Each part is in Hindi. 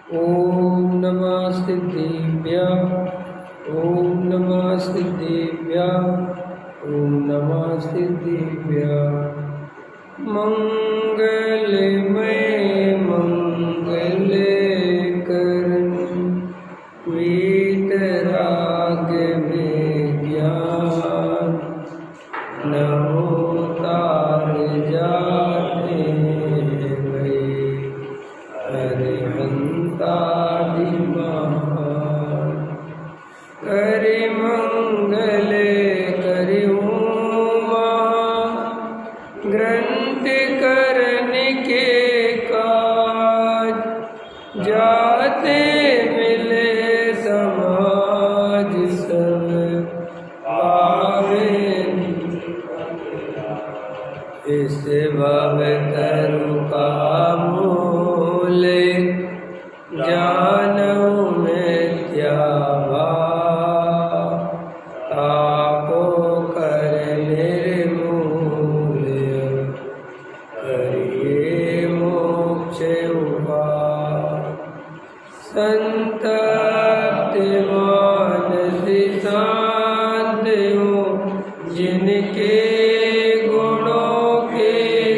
ओम नमः सिद्धिभ्यां। ओम नमः सिद्धिभ्यां। ओम नमः सिद्धिभ्यां। मंगलमय मंगलकरण वीतराग में ज्ञान नवोतार जाते भय अरिहंतादि महान। करे मंगल करियो ग्रंथ करन के काज जाते मिले समाज सब पावे। इस भव तरु का मूल जानऊ मिथ्या भाव ताको कर निर्मूल करिए मोक्ष उपाय। संतप्त मानस शांत हो जिनके गुणों के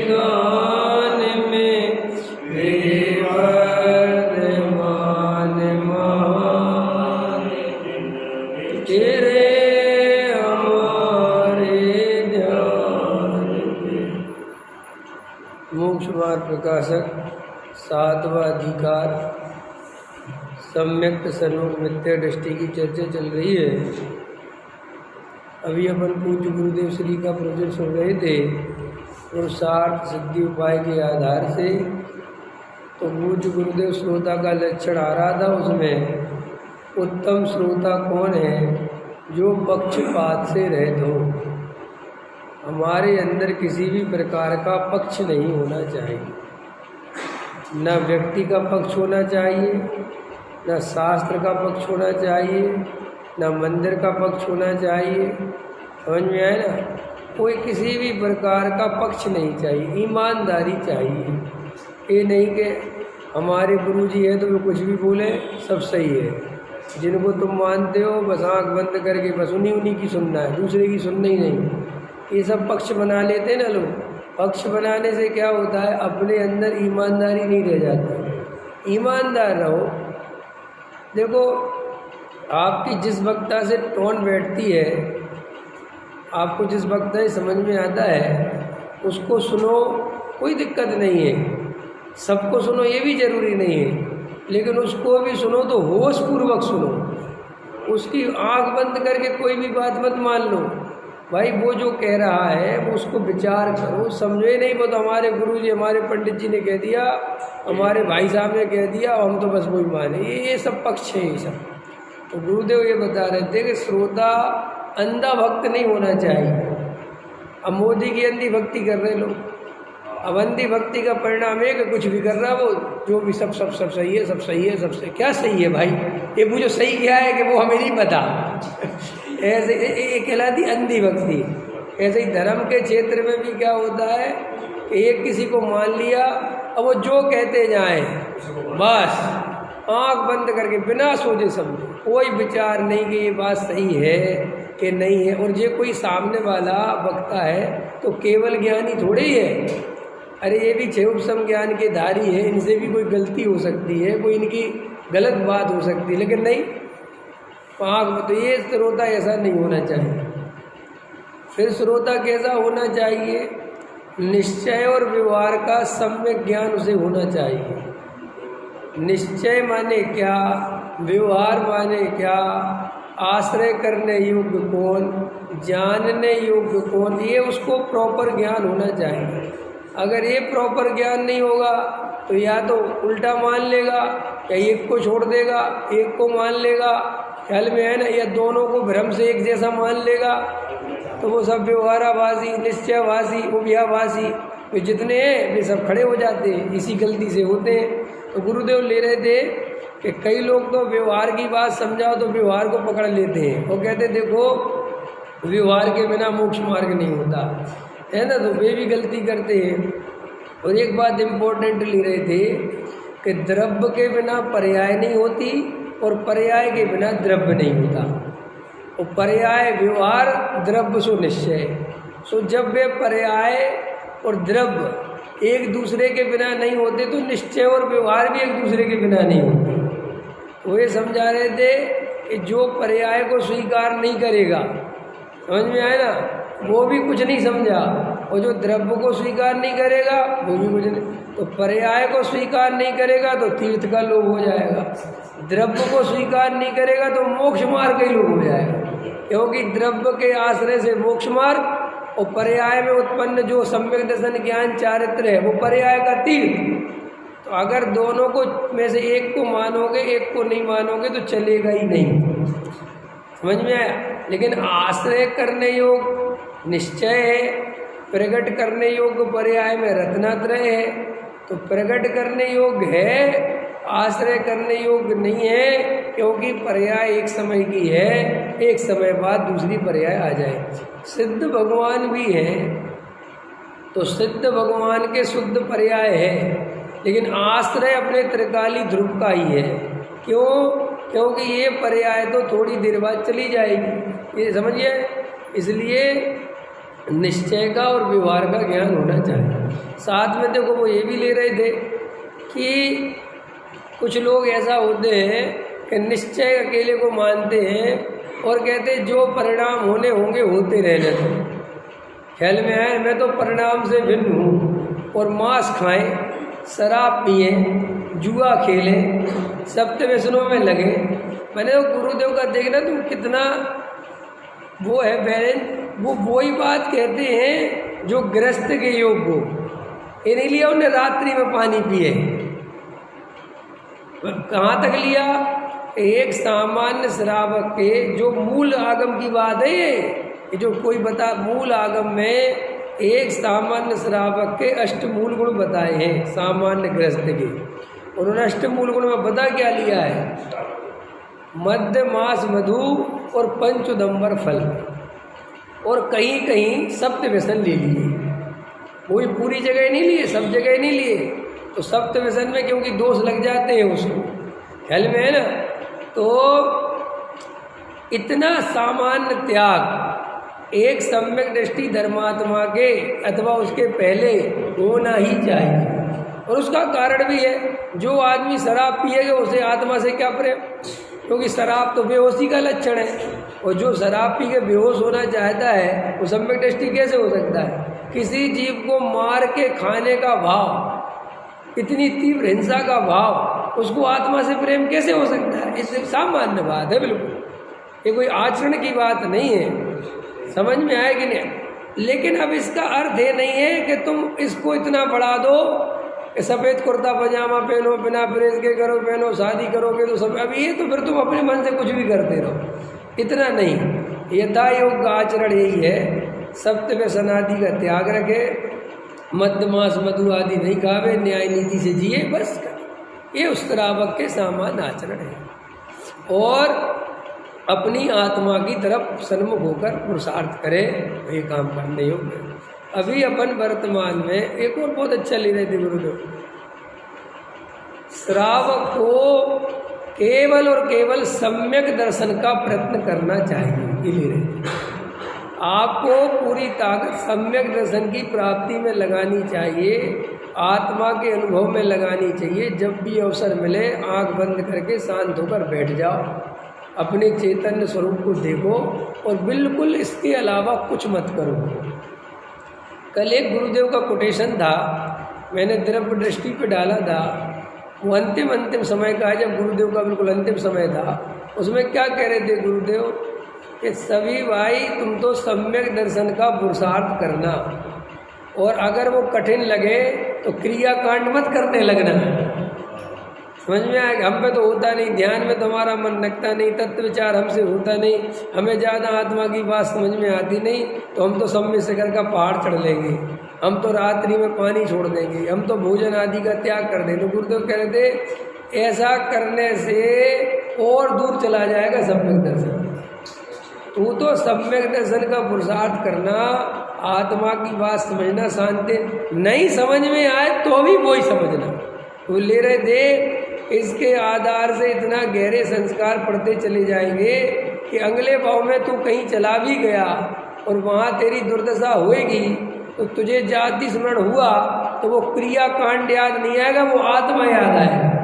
गान में वे वर्तमान महान तेरे हमारे जान में। मोक्ष मार्ग प्रकाशक सातवां अधिकार सम्यक्त सर्वोग मिथ्या दृष्टि की चर्चा चल रही है। अभी अपन पूज्य गुरुदेव श्री का प्रवचन सुन रहे थे पुरुषार्थ सिद्धि उपाय के आधार से। तो पूज्य गुरुदेव श्रोता का लक्षण आ रहा था, उसमें उत्तम श्रोता कौन है? जो पक्षपात से रहित हो। हमारे अंदर किसी भी प्रकार का पक्ष नहीं होना चाहिए। न व्यक्ति का पक्ष होना चाहिए, न शास्त्र का पक्ष होना चाहिए, न मंदिर का पक्ष होना चाहिए। समझ में आए ना? कोई किसी भी प्रकार का पक्ष नहीं चाहिए, ईमानदारी चाहिए। ये नहीं कि हमारे गुरुजी हैं तो वे कुछ भी बोले सब सही है, जिनको तुम मानते हो बस आँख बंद करके बस उन्हीं की सुनना है, दूसरे की सुनना ही नहीं। ये सब पक्ष बना लेते हैं ना लोग। पक्ष बनाने से क्या होता है? अपने अंदर ईमानदारी नहीं रह जाती। ईमानदार रहो। देखो, आपकी जिस वक्ता से टोन बैठती है, आपको जिस वक्ता से समझ में आता है उसको सुनो, कोई दिक्कत नहीं है। सबको सुनो ये भी ज़रूरी नहीं है, लेकिन उसको भी सुनो तो होश पूर्वक सुनो। उसकी आंख बंद करके कोई भी बात मत मान लो। भाई वो जो कह रहा है वो उसको विचार करो, समझे नहीं वो तो हमारे गुरुजी हमारे पंडित जी ने कह दिया, हमारे भाई साहब ने कह दिया, हम तो बस वही माने। ये सब पक्ष है ये सब। तो गुरुदेव ये बता रहे थे कि श्रोता अंधा भक्त नहीं होना चाहिए। अब मोदी की अंधी भक्ति कर रहे लोग। अब अंधी भक्ति का परिणाम है कि कुछ भी कर रहा वो, जो भी सब सब सब सही है, सब सही है, सबसे क्या सही है भाई? ये पूछो सही क्या है कि वो हमें नहीं पता। ऐसे ये कहलाती अंधी भक्ति। ऐसे ही धर्म के क्षेत्र में भी क्या होता है कि एक किसी को मान लिया, अब वो जो कहते जाएं बस आंख बंद करके बिना सोचे समझे, कोई विचार नहीं कि ये बात सही है कि नहीं है। और ये कोई सामने वाला वक्ता है तो केवल ज्ञानी थोड़े ही है। अरे ये भी छह उपसम ज्ञान के धारी है, इनसे भी कोई गलती हो सकती है, कोई इनकी गलत बात हो सकती है, लेकिन नहीं आँख में। तो ये श्रोता ऐसा नहीं होना चाहिए। फिर श्रोता कैसा होना चाहिए? निश्चय और व्यवहार का सम्यक ज्ञान उसे होना चाहिए। निश्चय माने क्या, व्यवहार माने क्या, आश्रय करने योग्य कौन, जानने योग्य कौन, ये उसको प्रॉपर ज्ञान होना चाहिए। अगर ये प्रॉपर ज्ञान नहीं होगा तो या तो उल्टा मान लेगा, या एक को छोड़ देगा, एक को मान लेगा, ख्याल में है ना, या दोनों को भ्रम से एक जैसा मान लेगा। तो वो सब व्यवहाराभासी, निश्चयभासी, उभयाभासी वे जितने हैं वे सब खड़े हो जाते हैं, इसी गलती से होते हैं। तो गुरुदेव ले रहे थे कि कई लोग तो व्यवहार की बात समझाओ तो व्यवहार को पकड़ लेते हैं। वो कहते देखो व्यवहार के बिना मोक्ष मार्ग नहीं होता है ना, तो वे भी गलती करते हैं। और एक बात इम्पोर्टेंट ले रहे थे कि द्रव्य के बिना पर्याय नहीं होती और पर्याय के बिना द्रव्य नहीं होता। और पर्याय व्यवहार द्रव्य सो निश्चय। सो जब वे पर्याय और द्रव्य एक दूसरे के बिना नहीं होते तो निश्चय और व्यवहार भी एक दूसरे के बिना नहीं होते। वो ये समझा रहे थे कि जो पर्याय को स्वीकार नहीं करेगा, समझ में आए ना, वो भी कुछ नहीं समझा, और जो द्रव्य को स्वीकार नहीं करेगा वो भी कुछ नहीं। तो पर्याय को स्वीकार नहीं करेगा तो तीर्थ का लोभ हो जाएगा, द्रव्य को स्वीकार नहीं करेगा तो मोक्ष मार्ग का ही लोभ हो जाएगा, क्योंकि द्रव्य के आश्रय से मोक्ष मार्ग और पर्याय में उत्पन्न जो सम्यक दर्शन ज्ञान चारित्र है वो पर्याय का तीर्थ। तो अगर दोनों को में से एक को मानोगे एक को नहीं मानोगे तो चलेगा ही नहीं। समझ में आया? लेकिन आश्रय करने योग निश्चय है, प्रकट करने योग्य पर्याय में रत्नात्रय है। तो प्रकट करने योग्य है, आश्रय करने योग्य नहीं है, क्योंकि पर्याय एक समय की है, एक समय बाद दूसरी पर्याय आ जाए। सिद्ध भगवान भी है तो सिद्ध भगवान के शुद्ध पर्याय है, लेकिन आश्रय अपने त्रिकाली ध्रुव का ही है। क्यों? क्योंकि ये पर्याय तो थोड़ी देर बाद चली जाएगी, ये समझिए। इसलिए निश्चय का और व्यवहार का ज्ञान होना चाहिए। साथ में देखो वो ये भी ले रहे थे कि कुछ लोग ऐसा होते हैं कि निश्चय अकेले को मानते हैं और कहते हैं जो परिणाम होने होंगे होते रहने दो। ख्याल में आए? मैं तो परिणाम से भिन्न हूँ। और मांस खाएं, शराब पिए, जुआ खेले, सप्त व्यसनों में लगे। मैंने तो गुरुदेव का देखना तुम कितना वो है बैलेंस। वो वही बात कहते हैं जो गृहस्थ के योग को, इन्हीं लिया उन्हें रात्रि में पानी पिए। कहाँ तक लिया? एक सामान्य श्रावक के जो मूल आगम की बात है, ये जो कोई बता, मूल आगम में एक सामान्य श्रावक के अष्टमूल गुण बताए हैं सामान्य गृहस्थ के। उन्होंने अष्टमूल गुण में बता क्या लिया है? मध्य मास मधु और पंचोदंबर फल, और कहीं कहीं सप्त व्यसन ले लिए। कोई पूरी जगह नहीं लिए, सब जगह नहीं लिए। तो सप्त व्यसन में क्योंकि दोष लग जाते हैं उसको, ख्याल में है ना। तो इतना सामान्य त्याग एक सम्यक दृष्टि धर्मात्मा के अथवा उसके पहले होना ही चाहिए। और उसका कारण भी है, जो आदमी शराब पिएगा उसे आत्मा से क्या प्रेम, क्योंकि शराब तो बेहोशी का लक्षण है। और जो शराब पी के बेहोश होना चाहता है वो सम्यक दृष्टि कैसे हो सकता है? किसी जीव को मार के खाने का भाव, इतनी तीव्र हिंसा का भाव, उसको आत्मा से प्रेम कैसे हो सकता है? इससे सामान्य बात है, बिल्कुल ये कोई आचरण की बात नहीं है। समझ में आए कि नहीं? लेकिन अब इसका अर्थ ये नहीं है कि तुम इसको इतना बढ़ा दो कि सफ़ेद कुर्ता पजामा पहनो, बिना प्रेस के करो, पहनो, शादी करोगे तो सब। अब ये तो फिर तुम अपने मन से कुछ भी करते रहो, इतना नहीं। यथा योग का आचरण यही है, सप्त व्यसन आदि का त्याग रखे, मध्य मास मधु आदि नहीं खावे, न्याय नीति से जिए, बस कर। ये उस श्रावक के सामान्य आचरण है। और अपनी आत्मा की तरफ सन्मुख होकर पुरुषार्थ करे, ये काम करने योग्य। अभी अपन वर्तमान में एक और बहुत अच्छा ले रहे थे गुरुदेव, श्रावक को केवल और केवल सम्यक दर्शन का प्रयत्न करना चाहिए। ये ले रहे थे, आपको पूरी ताकत सम्यक दर्शन की प्राप्ति में लगानी चाहिए, आत्मा के अनुभव में लगानी चाहिए। जब भी अवसर मिले आंख बंद करके शांत होकर बैठ जाओ, अपने चैतन्य स्वरूप को देखो और बिल्कुल इसके अलावा कुछ मत करो। कल एक गुरुदेव का कोटेशन था, मैंने द्रव्य दृष्टि पे डाला था, वो अंतिम समय का है, जब गुरुदेव का बिल्कुल अंतिम समय था। उसमें क्या कह रहे थे गुरुदेव कि सभी भाई तुम तो सम्यक दर्शन का पुरुषार्थ करना, और अगर वो कठिन लगे तो क्रियाकांड मत करने लगना। समझ में आएगा? हम पे तो होता नहीं, ध्यान में तुम्हारा मन लगता नहीं, तत्व विचार हमसे होता नहीं, हमें ज़्यादा आत्मा की बात समझ में आती नहीं, तो हम तो सम्य शिखर का पहाड़ चढ़ लेंगे, हम तो रात्रि में पानी छोड़ देंगे, हम तो भोजन आदि का त्याग कर देंगे। तो गुरुदेव कह रहे थे ऐसा करने से और दूर चला जाएगा सम्यक दर्शन। तू तो सम्यक दर्शन का पुरुषार्थ करना, आत्मा की बात समझना, शांति नहीं समझ में आए तो भी वही समझना, वो ले रहे थे। इसके आधार से इतना गहरे संस्कार पड़ते चले जाएंगे कि अगले भाव में तू कहीं चला भी गया और वहाँ तेरी दुर्दशा होएगी तो तुझे जाति स्मरण हुआ तो वो क्रिया कांड याद नहीं आएगा, वो आत्मा याद आएगा।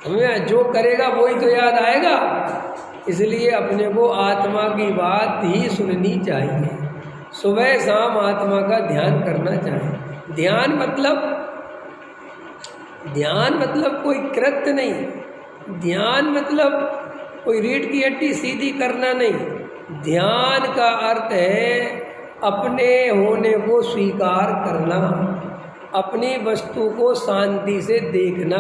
हमें जो करेगा वही तो याद आएगा। इसलिए अपने को आत्मा की बात ही सुननी चाहिए, सुबह शाम आत्मा का ध्यान करना चाहिए। ध्यान मतलब कोई कृत्य नहीं, ध्यान मतलब कोई रीढ़ की हड्डी सीधी करना नहीं। ध्यान का अर्थ है अपने होने को स्वीकार करना, अपनी वस्तु को शांति से देखना,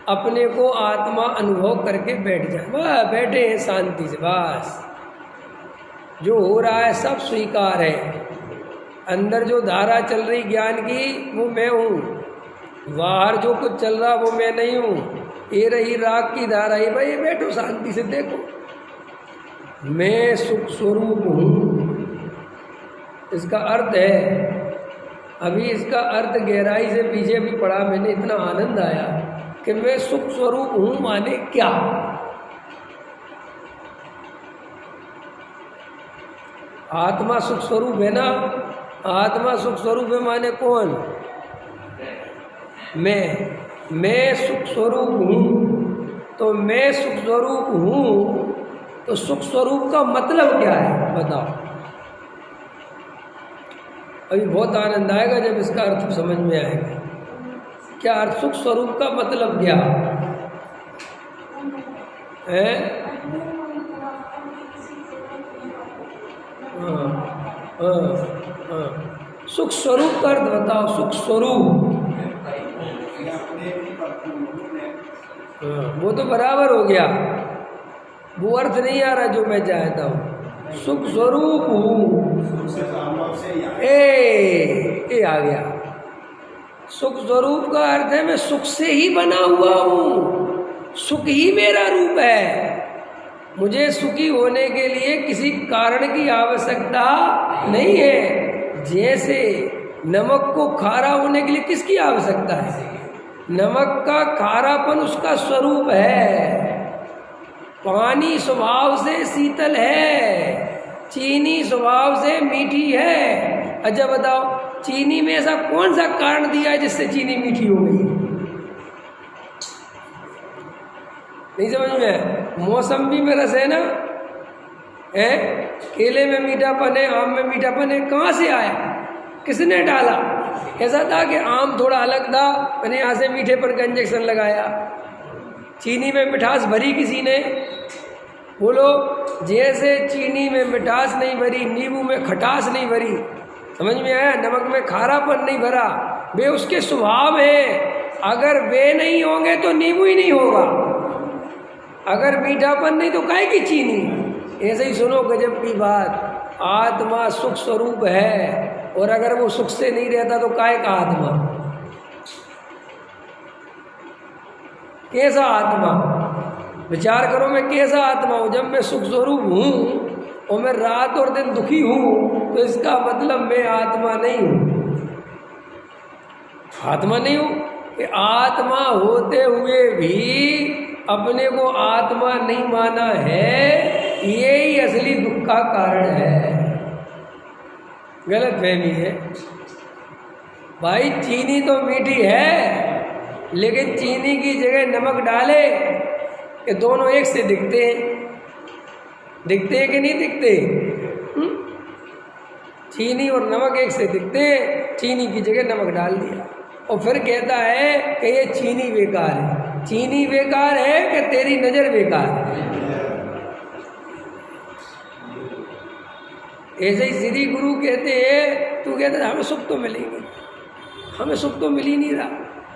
अपने को आत्मा अनुभव करके बैठ जाए। वह बैठे हैं शांति से, बस जो हो रहा है सब स्वीकार है। अंदर जो धारा चल रही ज्ञान की वो मैं हूँ, बाहर जो कुछ चल रहा वो मैं नहीं हूँ। ये रही राग की धारा, ये भाई बैठो शांति से देखो, मैं सुख स्वरूप हूँ। इसका अर्थ है, अभी इसका अर्थ गहराई से पीछे भी पढ़ा मैंने, इतना आनंद आया कि मैं सुख स्वरूप हूँ माने क्या। आत्मा सुख स्वरूप है ना, आत्मा सुख स्वरूप है माने कौन? मैं सुख स्वरूप हूँ। तो मैं सुख स्वरूप हूँ तो सुख स्वरूप का मतलब क्या है बताओ। अभी बहुत आनंद आएगा जब इसका अर्थ समझ में आएगा। क्या अर्थ, सुख स्वरूप का मतलब क्या है? सुख स्वरूप का अर्थ बताओ, सुख स्वरूप। वो तो बराबर हो गया, वो अर्थ नहीं आ रहा जो मैं चाहता हूँ। सुख स्वरूप हूँ, ए आ गया। सुख स्वरूप का अर्थ है मैं सुख से ही बना हुआ हूँ, सुख ही मेरा रूप है। मुझे सुखी होने के लिए किसी कारण की आवश्यकता नहीं है। जैसे नमक को खारा होने के लिए किसकी आवश्यकता है? नमक का खारापन उसका स्वरूप है। पानी स्वभाव से शीतल है, चीनी स्वभाव से मीठी है। अच्छा बताओ, चीनी में ऐसा कौन सा कारण दिया है जिससे चीनी मीठी हो गई? नहीं समझ में? मौसम्बी में रस है ना, है? केले में मीठापन है, आम में मीठापन है, कहाँ से आया? किसने डाला? ऐसा था कि आम थोड़ा अलग था, मैंने यहाँ से मीठेपन का इंजेक्शन लगाया। चीनी में मिठास भरी किसी ने? बोलो। जैसे चीनी में मिठास नहीं भरी, नींबू में खटास नहीं भरी, समझ में आया? नमक में खारापन नहीं भरा, वे उसके स्वभाव है। अगर वे नहीं होंगे तो नींबू ही नहीं होगा, अगर मीठापन नहीं तो काहे की चीनी। ऐसे ही सुनो गजब की बात, आत्मा सुख स्वरूप है और अगर वो सुख से नहीं रहता तो काहे का आत्मा? कैसा आत्मा? विचार करो, मैं कैसा आत्मा हूँ? जब मैं सुख स्वरूप हूँ और मैं रात और दिन दुखी हूँ तो इसका मतलब मैं आत्मा नहीं हूँ। आत्मा नहीं हूँ कि आत्मा होते हुए भी अपने को आत्मा नहीं माना है, यही असली दुख का कारण है। गलत फहमी है भाई। चीनी तो मीठी है, लेकिन चीनी की जगह नमक डाले कि दोनों एक से दिखते हैं? दिखते हैं कि नहीं दिखते? चीनी और नमक एक से दिखते हैं, चीनी की जगह नमक डाल दिया और फिर कहता है कि ये चीनी बेकार है। चीनी बेकार है कि तेरी नज़र बेकार है? ऐसे ही श्री गुरु कहते हैं, तू कहता हमें सुख तो मिलेंगे, हमें सुख तो मिल ही नहीं रहा।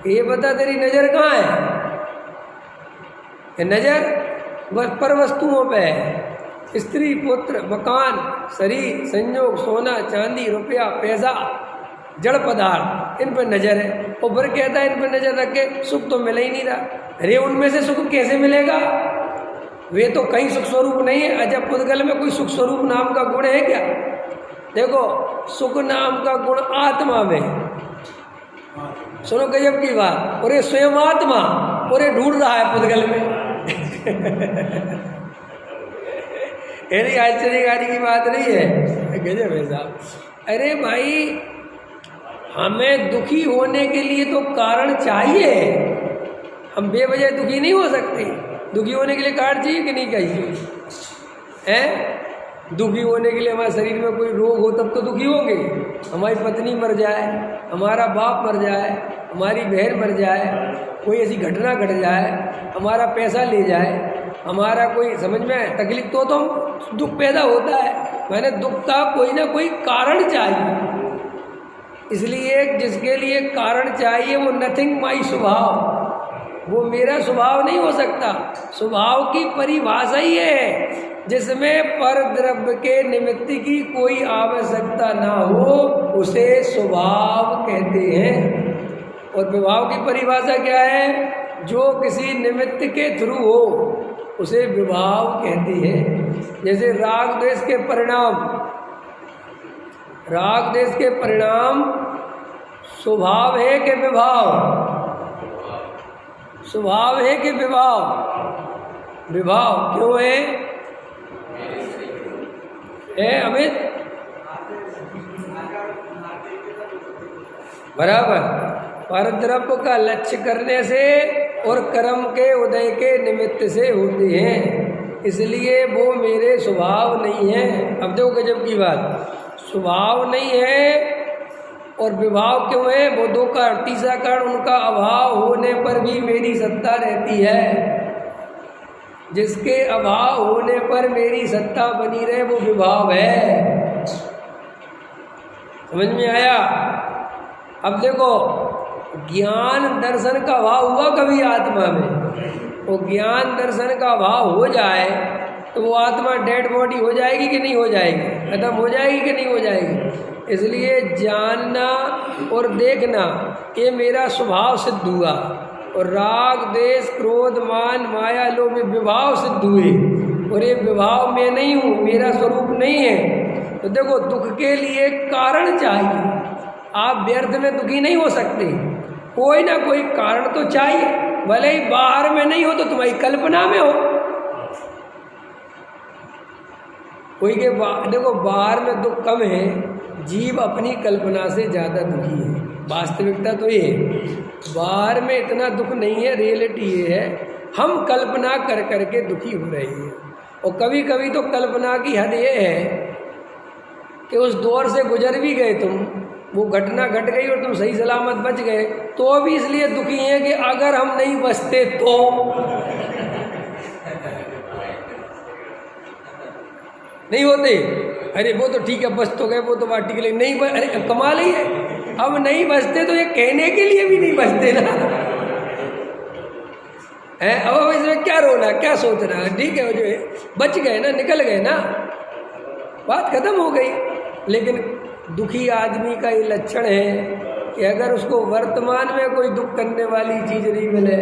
ये बता तेरी नज़र कहाँ है? नज़र बस पर वस्तुओं पे है, स्त्री पुत्र मकान शरीर संयोग सोना चांदी रुपया पैसा जड़ पदार्थ, इन पर नज़र है। और फिर कहता है इन पर नज़र रख के सुख तो मिल ही नहीं रहा। अरे उनमें से सुख कैसे मिलेगा? वे तो कहीं सुख स्वरूप नहीं है। अजब पुद्गल में कोई सुख स्वरूप नाम का गुण है क्या? देखो, सुख नाम का गुण आत्मा में, सुनो गजब की बात, और ये स्वयं आत्मा और ये ढूंढ रहा है पुद्गल में। यही आश्चर्यकारी की बात नहीं है, गजब है साहब। अरे भाई, हमें दुखी होने के लिए तो कारण चाहिए, हम बेवजह दुखी नहीं हो सकते। दुखी होने के लिए कारण चाहिए कि नहीं चाहिए? हैं? दुखी होने के लिए हमारे शरीर में कोई रोग हो तब तो दुखी होंगे। हमारी पत्नी मर जाए, हमारा बाप मर जाए, हमारी बहन मर जाए, कोई ऐसी घटना घट जाए, हमारा पैसा ले जाए, हमारा कोई समझ में तकलीफ, तो हम दुख पैदा होता है। मैंने दुख का कोई ना कोई कारण चाहिए। इसलिए जिसके लिए कारण चाहिए वो नथिंग माई स्वभाव, वो मेरा स्वभाव नहीं हो सकता। स्वभाव की परिभाषा ही है जिसमें पर द्रव्य के निमित्त की कोई आवश्यकता ना हो, उसे स्वभाव कहते हैं। और विभाव की परिभाषा क्या है? जो किसी निमित्त के थ्रू हो उसे विभाव कहते हैं। जैसे राग द्वेष के परिणाम, राग द्वेष के परिणाम स्वभाव है कि विभाव? स्वभाव है कि विभाव? विभाव। क्यों है अमित? बराबर, परद्रव्य का लक्ष्य करने से और कर्म के उदय के निमित्त से होते हैं, इसलिए वो मेरे स्वभाव नहीं है। अब देखो गजब की बात, स्वभाव नहीं है और विभाव क्यों है? वो दो कारण। तीसरा कारण, उनका अभाव होने पर भी मेरी सत्ता रहती है। जिसके अभाव होने पर मेरी सत्ता बनी रहे वो विभाव है। समझ में आया? अब देखो, ज्ञान दर्शन का अभाव हुआ कभी आत्मा में? वो ज्ञान दर्शन का अभाव हो जाए तो वो आत्मा डेड बॉडी हो जाएगी कि नहीं हो जाएगी? खत्म हो जाएगी कि नहीं हो जाएगी? इसलिए जानना और देखना ये मेरा स्वभाव सिद्ध हुआ। और राग द्वेष क्रोध मान माया लोभ में विभाव सिद्ध हुए, और ये विभाव में नहीं हूँ, मेरा स्वरूप नहीं है। तो देखो, दुख के लिए कारण चाहिए। आप व्यर्थ में दुखी नहीं हो सकते, कोई ना कोई कारण तो चाहिए। भले ही बाहर में नहीं हो तो तुम्हारी कल्पना में हो। कोई के देखो, बाहर में दुख कम है, जीव अपनी कल्पना से ज़्यादा दुखी है। वास्तविकता तो ये है, बाहर में इतना दुख नहीं है, रियलिटी ये है हम कल्पना कर करके दुखी हो रहे हैं। और कभी कभी तो कल्पना की हद ये है कि उस दौर से गुजर भी गए तुम, वो घटना घट गई और तुम सही सलामत बच गए, तो भी इसलिए दुखी हैं कि अगर हम नहीं बचते तो। नहीं होते? अरे वो तो ठीक है, बच तो गए, वो तो बात ठीक है, नहीं अरे कमाल ही है, अब नहीं बचते तो ये कहने के लिए भी नहीं बचते ना है। अब इसमें क्या रोना, क्या सोचना? ठीक है, जो बच गए ना, निकल गए ना, बात खत्म हो गई। लेकिन दुखी आदमी का ये लक्षण है कि अगर उसको वर्तमान में कोई दुख करने वाली चीज़ नहीं मिले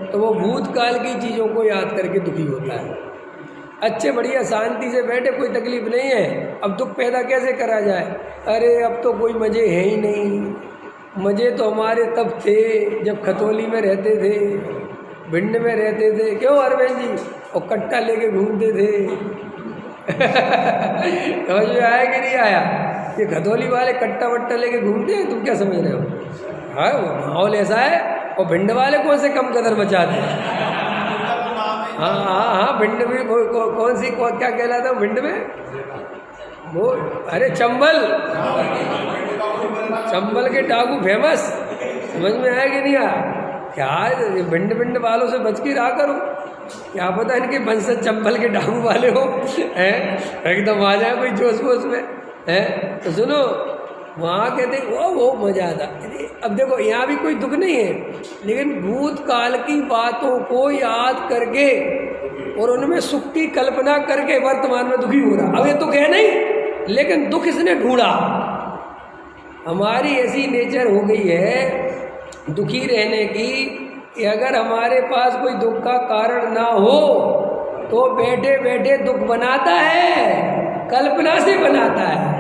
तो वो भूतकाल की चीज़ों को याद करके दुखी होता है। अच्छे बढ़िया शांति से बैठे, कोई तकलीफ नहीं है, अब दुख पैदा कैसे करा जाए? अरे अब तो कोई मज़े हैं ही नहीं। मज़े तो हमारे तब थे जब खतौली में रहते थे, भिंड में रहते थे, क्यों अरविंद जी? और कट्टा लेके घूमते थे समझ में आया कि नहीं आया? ये खतौली वाले कट्टा वट्टा लेके घूमते हैं, तुम क्या समझ रहे हो? हाँ, माहौल ऐसा है। और भिंड वाले कौन से कम कदर मचाते हैं? हाँ हाँ हाँ, भिंड में कौन सी क्या कहलाता है भिंड में? वो अरे चंबल, चंबल के डाकू फेमस। समझ में आया कि नहीं आया? क्या भिंड वालों से बच के रहा करो, क्या पता इनके वंशज चंबल के डाकू वाले हो, हैं एकदम आ जाए कोई जोश वोश में, हैं? तो सुनो, वहाँ कहते वो मजा आता। अब देखो, यहाँ भी कोई दुख नहीं है, लेकिन भूतकाल की बातों को याद करके और उनमें सुख की कल्पना करके वर्तमान में दुखी हो रहा। अब ये दुख है नहीं, लेकिन दुख इसने ढूंढा। हमारी ऐसी नेचर हो गई है दुखी रहने की कि अगर हमारे पास कोई दुख का कारण ना हो तो बैठे बैठे दुख बनाता है, कल्पना से बनाता है।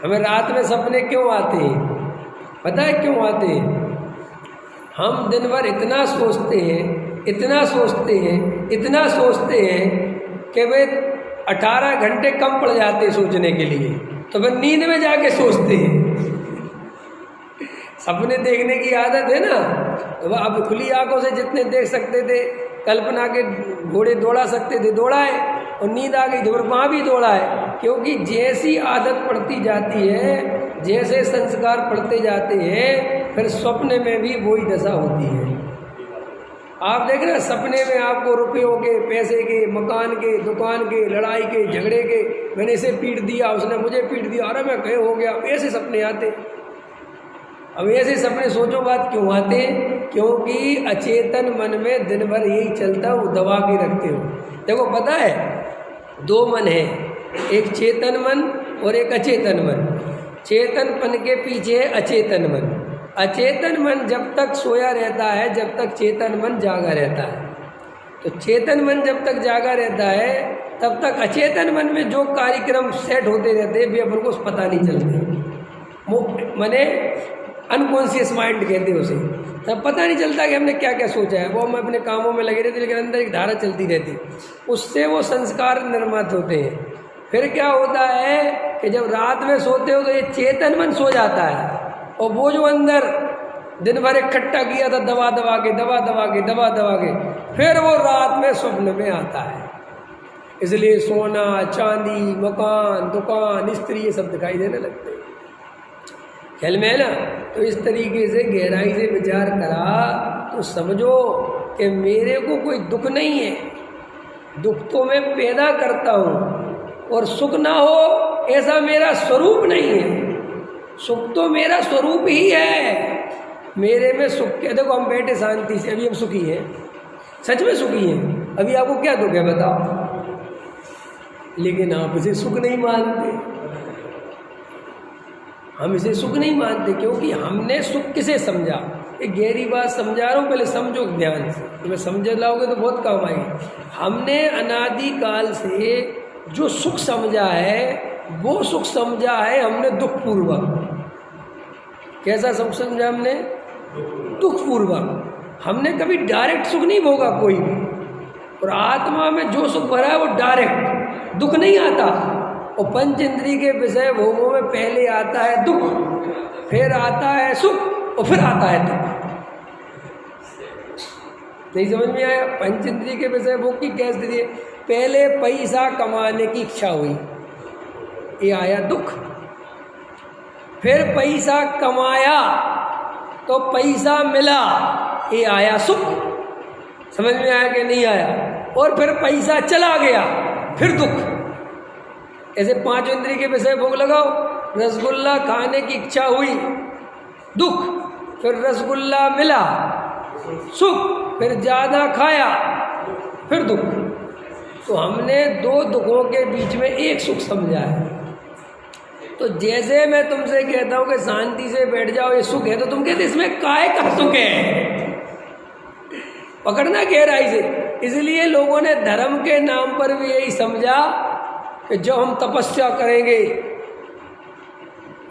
हमें रात में सपने क्यों आते हैं? पता है क्यों आते हैं? हम दिन भर इतना सोचते हैं, इतना सोचते हैं, इतना सोचते हैं कि वे 18 घंटे कम पड़ जाते हैं सोचने के लिए, तो फिर नींद में जाके सोचते हैं। सपने देखने की आदत है ना, तो अब खुली आंखों से जितने देख सकते थे, कल्पना के घोड़े दौड़ा सकते थे दौड़ाए, और नींद आ गई तो फिर वहाँ भी दौड़ाए। क्योंकि जैसी आदत पड़ती जाती है, जैसे संस्कार पड़ते जाते हैं, फिर सपने में भी वही दशा होती है। आप देख रहे हैं सपने में आपको रुपयों के, पैसे के, मकान के, दुकान के, लड़ाई के, झगड़े के, मैंने इसे पीट दिया, उसने मुझे पीट दिया, अरे मैं कहे हो गया, ऐसे सपने आते। अब ऐसे सपने सोचो बात क्यों आते हैं? क्योंकि अचेतन मन में दिन भर यही चलता, वो दबा के रखते हो। देखो पता है, दो मन है, एक चेतन मन और एक अचेतन मन। चेतनपन के पीछे है अचेतन मन। अचेतन मन जब तक सोया रहता है, जब तक चेतन मन जागा रहता है। तो चेतन मन जब तक जागा रहता है, तब तक अचेतन मन में जो कार्यक्रम सेट होते रहते हैं, वे अपन को पता नहीं चलते। माने अनकॉन्शियस माइंड कहते हैं उसे। तब पता नहीं चलता कि हमने क्या क्या सोचा है, वो हम अपने कामों में लगे रहते, लेकिन अंदर एक धारा चलती रहती, उससे वो संस्कार निर्मित होते हैं। फिर क्या होता है कि जब रात में सोते हो तो ये चेतन मन सो जाता है, और वो जो अंदर दिन भर इकट्ठा किया था दबा दबा के, फिर वो रात में स्वप्न में आता है। इसलिए सोना, चांदी, मकान, दुकान, स्त्री, ये सब दिखाई देने लगते हैं। ख्याल में है ना? तो इस तरीके से गहराई से विचार करा तो समझो कि मेरे को कोई दुख नहीं है, दुख तो मैं पैदा करता हूँ, और सुख ना हो ऐसा मेरा स्वरूप नहीं है। सुख तो मेरा स्वरूप ही है, मेरे में सुख के। देखो हम बैठे शांति से, अभी हम सुखी हैं, सच में सुखी हैं। अभी आपको क्या दुख है बताओ? लेकिन आप इसे सुख नहीं मानते। हम इसे सुख नहीं मानते क्योंकि हमने सुख किसे समझा। एक गहरी बात समझा रहा हूँ, पहले समझो ध्यान से, तुम्हें समझ लाओगे तो बहुत काम आएगी। हमने अनादि काल से जो सुख समझा है, वो सुख समझा है हमने दुख पूर्वक। कैसा सुख समझा हमने? दुख पूर्वक। हमने कभी डायरेक्ट सुख नहीं भोगा कोई भी। और आत्मा में जो सुख भरा है वो डायरेक्ट, दुख नहीं आता। और पंच इंद्रिय के विषय भोगों में पहले आता है दुख, फिर आता है सुख, और फिर आता है दुख। नहीं समझ में आया? पंच इंद्रिय के विषय भोग की क्या स्थिति है? पहले पैसा कमाने की इच्छा हुई, ये आया दुख। फिर पैसा कमाया तो पैसा मिला, ये आया सुख। समझ में आया कि नहीं आया? और फिर पैसा चला गया, फिर दुख। ऐसे पांच इंद्रिय के विषय भोग लगाओ। रसगुल्ला खाने की इच्छा हुई, दुख। फिर रसगुल्ला मिला, सुख। फिर ज़्यादा खाया, फिर दुख। तो हमने दो दुखों के बीच में एक सुख समझा है। तो जैसे मैं तुमसे कहता हूँ कि शांति से बैठ जाओ, ये सुख है, तो तुम कहते इसमें काय का सुख है। पकड़ना गहराई से। इसलिए लोगों ने धर्म के नाम पर भी यही समझा कि जब हम तपस्या करेंगे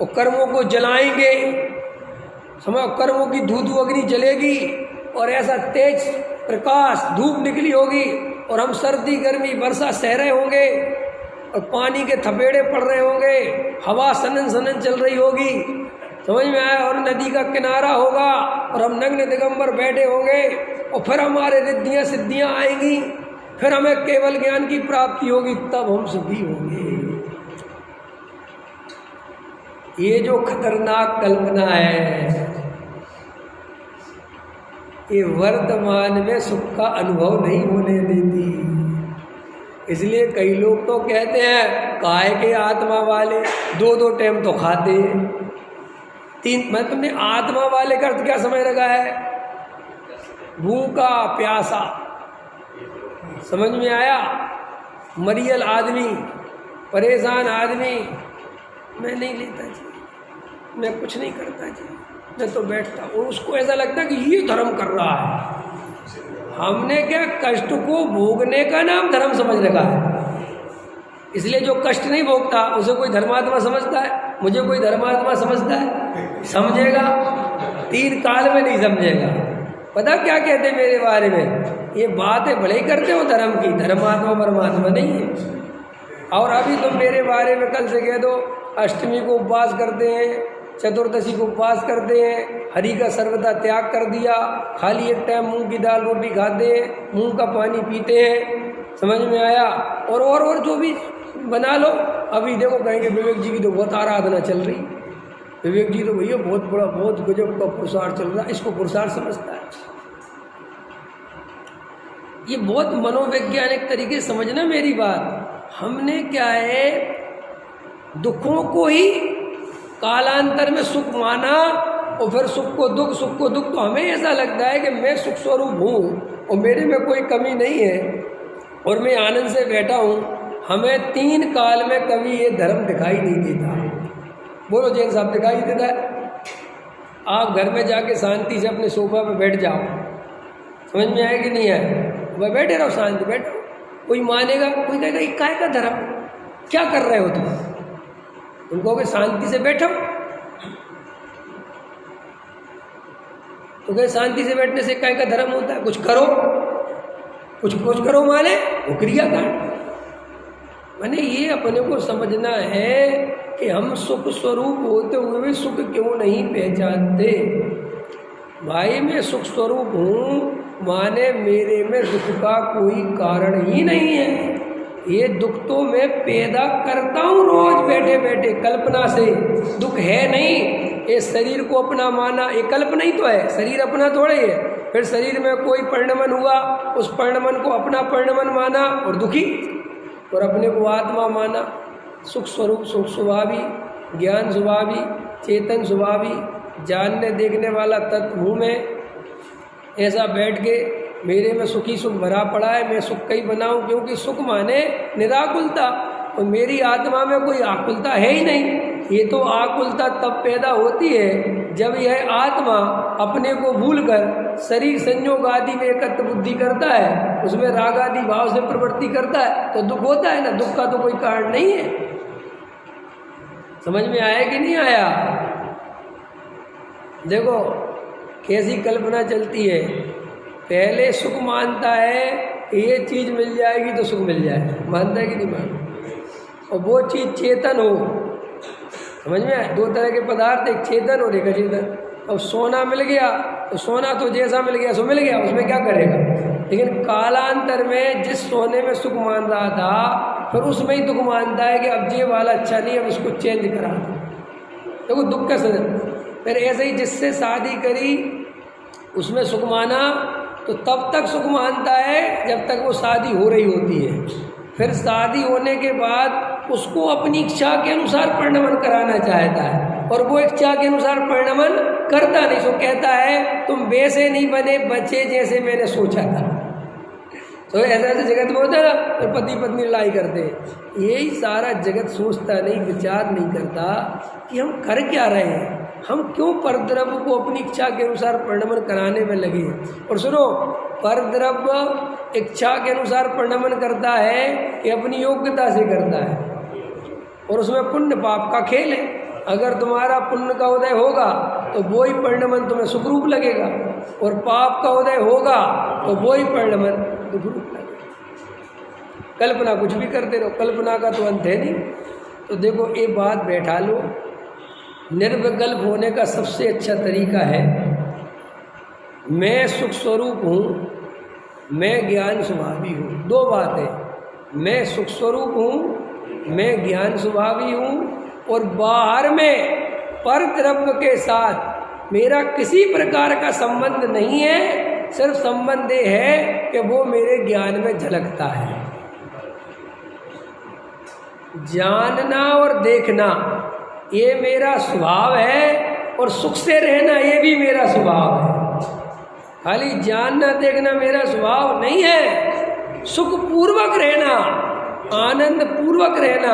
और कर्मों को जलाएंगे, समझो कर्मों की धू अग्नि जलेगी, और ऐसा तेज प्रकाश धूप निकली होगी, और हम सर्दी गर्मी वर्षा सह रहे होंगे, और पानी के थपेड़े पड़ रहे होंगे, हवा सनन सनन चल रही होगी, समझ में आया? और नदी का किनारा होगा, और हम नग्न दिगंबर बैठे होंगे, और फिर हमारे रिद्धियाँ सिद्धियाँ आएंगी, फिर हमें केवल ज्ञान की प्राप्ति होगी, तब हम सुखी होंगे। ये जो खतरनाक कल्पना है, ये वर्तमान में सुख का अनुभव नहीं होने देती। इसलिए कई लोग तो कहते हैं काय के आत्मा वाले, दो टाइम तो खाते हैं, तीन। मैं तुमने आत्मा वाले का अर्थ क्या समझ रखा है? भूखा प्यासा। समझ में आया? मरियल आदमी, परेशान आदमी, मैं नहीं लेता जी, मैं कुछ नहीं करता जी, मैं तो बैठता। और उसको ऐसा लगता कि ये धर्म कर रहा है। हमने क्या कष्ट को भोगने का नाम धर्म समझ रखा है। इसलिए जो कष्ट नहीं भोगता उसे कोई धर्मात्मा समझता है। मुझे कोई धर्मात्मा समझता है? समझेगा, 3 काल में नहीं समझेगा। पता क्या कहते मेरे बारे में? ये बातें भले ही करते हो धर्म की, धर्मात्मा परमात्मा नहीं है। और अभी तुम मेरे बारे में कल से कह दो अष्टमी को उपवास करते हैं, चतुर्दशी को उपवास करते हैं, हरि का सर्वदा त्याग कर दिया, खाली एक टाइम मूंग की दाल रोटी खाते हैं, मूंग का पानी पीते हैं। समझ में आया? और जो भी बना लो। अभी देखो कहेंगे विवेक जी की तो बहुत आराधना चल रही, विवेक जी तो भैया बहुत बड़ा बहुत गजब का पुरुषार्थ चल रहा है, इसको पुरुषार्थ समझता है। ये बहुत मनोवैज्ञानिक तरीके से समझना मेरी बात। हमने क्या है, दुखों को ही कालांतर में सुख माना और फिर सुख को दुख। तो हमें ऐसा लगता है कि मैं सुख स्वरूप हूँ और मेरे में कोई कमी नहीं है और मैं आनंद से बैठा हूँ। हमें 3 काल में कभी ये धर्म दिखाई नहीं देता। बोलो जैन साहब, दिखाई देता है? आप घर में जाके शांति से अपने सोफा पे बैठ जाओ, समझ में आए कि नहीं आए? वह बैठे रहो, शांति बैठो। कोई मानेगा, कोई कहेगा ये काय का धर्म, क्या कर रहे हो तुम? तुम कहोगे शांति से बैठो, तो कहे शांति से बैठने से काय का धर्म होता है? कुछ करो, कुछ करो माने वो क्रियाकांड। माने ये अपने को समझना है कि हम सुख स्वरूप होते हुए भी सुख क्यों नहीं पहचानते। भाई मैं सुख स्वरूप हूँ माने मेरे में दुख का कोई कारण ही नहीं है। ये दुख तो मैं पैदा करता हूँ रोज बैठे बैठे कल्पना से। दुख है नहीं, ये शरीर को अपना माना, ये कल्पना ही तो है, शरीर अपना थोड़े है। फिर शरीर में कोई परिणमन हुआ, उस परिणमन को अपना परिणमन माना और दुखी, और अपने को आत्मा माना। सुख स्वरूप, सुख स्वभावी, ज्ञान स्वभावी, चेतन स्वभावी, जानने देखने वाला तत्व हूँ मैं। ऐसा बैठ के मेरे में सुखी सुख भरा पड़ा है, मैं सुख कहीं बनाऊं, क्योंकि सुख माने निराकुलता और मेरी आत्मा में कोई आकुलता है ही नहीं। ये तो आकुलता तब पैदा होती है जब यह आत्मा अपने को भूलकर शरीर संयोग आदि में एकत्र बुद्धि करता है, उसमें राग आदि भाव से प्रवृत्ति करता है, तो दुख होता है ना। दुख का तो कोई कारण नहीं है। समझ में आया कि नहीं आया? देखो कैसी कल्पना चलती है। पहले सुख मानता है ये चीज़ मिल जाएगी तो सुख मिल जाए, मानता है कि नहीं मानता? और वो चीज़ चेतन हो, समझ में आए? 2 तरह के पदार्थ, एक चेतन और एक अचेतन। अब सोना मिल गया तो सोना तो जैसा मिल गया सो मिल गया, उसमें क्या करेगा? लेकिन कालांतर में जिस सोने में सुख मान रहा था फिर उसमें ही दुख मानता है कि अब ये वाला अच्छा नहीं, अब इसको चेंज करा दो। देखो दुख का सदन। फिर ऐसे ही जिससे शादी करी उसमें सुख माना तो तब तक सुख मानता है जब तक वो शादी हो रही होती है। फिर शादी होने के बाद उसको अपनी इच्छा के अनुसार परिणमन कराना चाहता है और वो इच्छा के अनुसार परिणमन करता नहीं। सो कहता है तुम वैसे नहीं बने बच्चे जैसे मैंने सोचा था। तो ऐसा जगत में होता है ना, फिर पति पत्नी लड़ाई करते हैं। यही सारा जगत सोचता नहीं, विचार नहीं करता कि हम कर क्या रहे हैं, हम क्यों परद्रव्य को अपनी इच्छा के अनुसार परिणमन कराने में लगे। और सुनो, परद्रव्य इच्छा के अनुसार परिणमन करता है कि अपनी योग्यता से करता है, और उसमें पुण्य पाप का खेल है। अगर तुम्हारा पुण्य का उदय होगा तो वही परिणमन तुम्हें सुखरूप लगेगा, और पाप का उदय होगा तो वही परिणमन दुखरूप लगेगा। कल्पना कुछ भी करते रहो, कल्पना का तो अंत है नहीं। तो देखो ये बात बैठा लो, निर्विकल्प होने का सबसे अच्छा तरीका है मैं सुख स्वरूप हूँ, मैं ज्ञान स्वभावी हूँ। 2 बातें, मैं सुख स्वरूप हूँ, मैं ज्ञान स्वभावी हूँ, और बाहर में पर द्रव्य के साथ मेरा किसी प्रकार का संबंध नहीं है। सिर्फ संबंध ये है कि वो मेरे ज्ञान में झलकता है। जानना और देखना ये मेरा स्वभाव है, और सुख से रहना ये भी मेरा स्वभाव है। खाली जानना देखना मेरा स्वभाव नहीं है, सुख पूर्वक रहना, आनंद पूर्वक रहना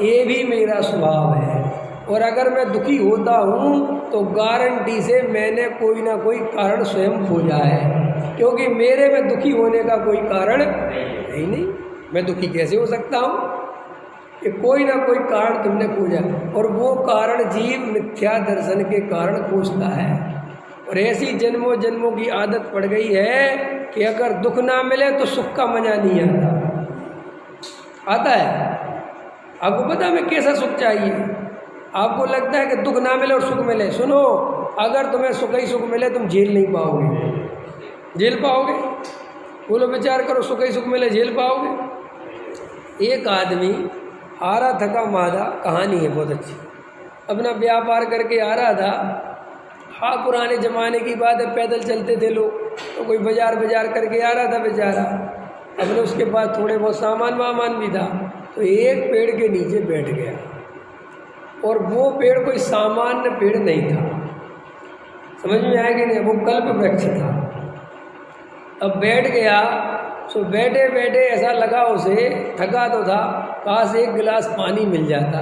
ये भी मेरा स्वभाव है। और अगर मैं दुखी होता हूँ तो गारंटी से मैंने कोई ना कोई कारण स्वयं खोजा है, क्योंकि मेरे में दुखी होने का कोई कारण है ही नहीं। मैं दुखी कैसे हो सकता हूँ? कि कोई ना कोई कारण तुमने खोजा, और वो कारण जीव मिथ्या दर्शन के कारण खोजता है। और ऐसी जन्मों जन्मों की आदत पड़ गई है कि अगर दुख ना मिले तो सुख का मजा नहीं आता है। आपको पता है मैं कैसा सुख चाहिए? आपको लगता है कि दुख ना मिले और सुख मिले। सुनो, अगर तुम्हें सुख ही सुख मिले तुम झेल नहीं पाओगे। झेल पाओगे? बोलो, विचार करो, सुख ही सुख मिले झेल पाओगे? एक आदमी आ रहा थका मादा, कहानी है बहुत अच्छी, अपना व्यापार करके आ रहा था। हाँ, पुराने ज़माने की बात है, पैदल चलते थे लोग, तो कोई बाजार करके आ रहा था बेचारा। अपने उसके पास थोड़े बहुत सामान वामान भी था, तो एक पेड़ के नीचे बैठ गया। और वो पेड़ कोई सामान्य पेड़ नहीं था, समझ में आया कि नहीं? वो कल्प वृक्ष था। अब बैठ गया, तो बैठे बैठे ऐसा लगा उसे, थका तो था, काश एक गिलास पानी मिल जाता,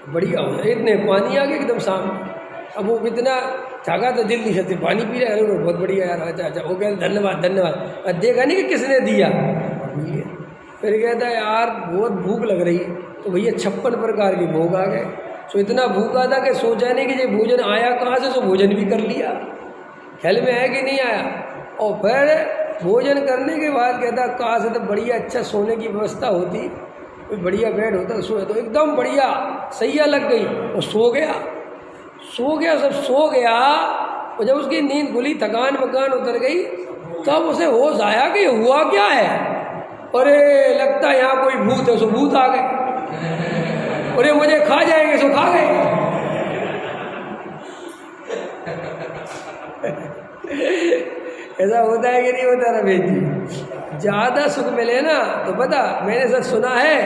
बढ़िया हो जाए। इतने पानी आ गया एकदम सामने। अब वो इतना थका तो दिल नहीं सकते, पानी पी रहे, अरे बहुत बढ़िया यार, अच्छा अच्छा। वो कहते धन्यवाद धन्यवाद। देखा नहीं कि किसने दिया, फिर कहता है यार बहुत भूख लग रही, तो भैया 56 प्रकार के भोग आ गए। तो इतना भूखा था कि सोचा नहीं कि ये भोजन आया कहाँ से, तो भोजन भी कर लिया। ख्याल में आया कि नहीं आया? और फिर भोजन करने के बाद कहता कहाँ से तो बढ़िया अच्छा सोने की व्यवस्था होती, कोई बढ़िया बेड होता, सोए तो एकदम बढ़िया सैया लग गई और सो गया। सब सो गया। और जब उसकी नींद खुली, थकान वकान उतर गई, तब उसे होश आया कि हुआ क्या है। अरे लगता है यहाँ कोई भूत है, सो भूत आ गए। अरे मुझे खा जाएंगे, सो खा गए। ऐसा होता है कि नहीं होता रमेश जी? ज़्यादा सुख मिले ना तो पता, मैंने सच सुना है,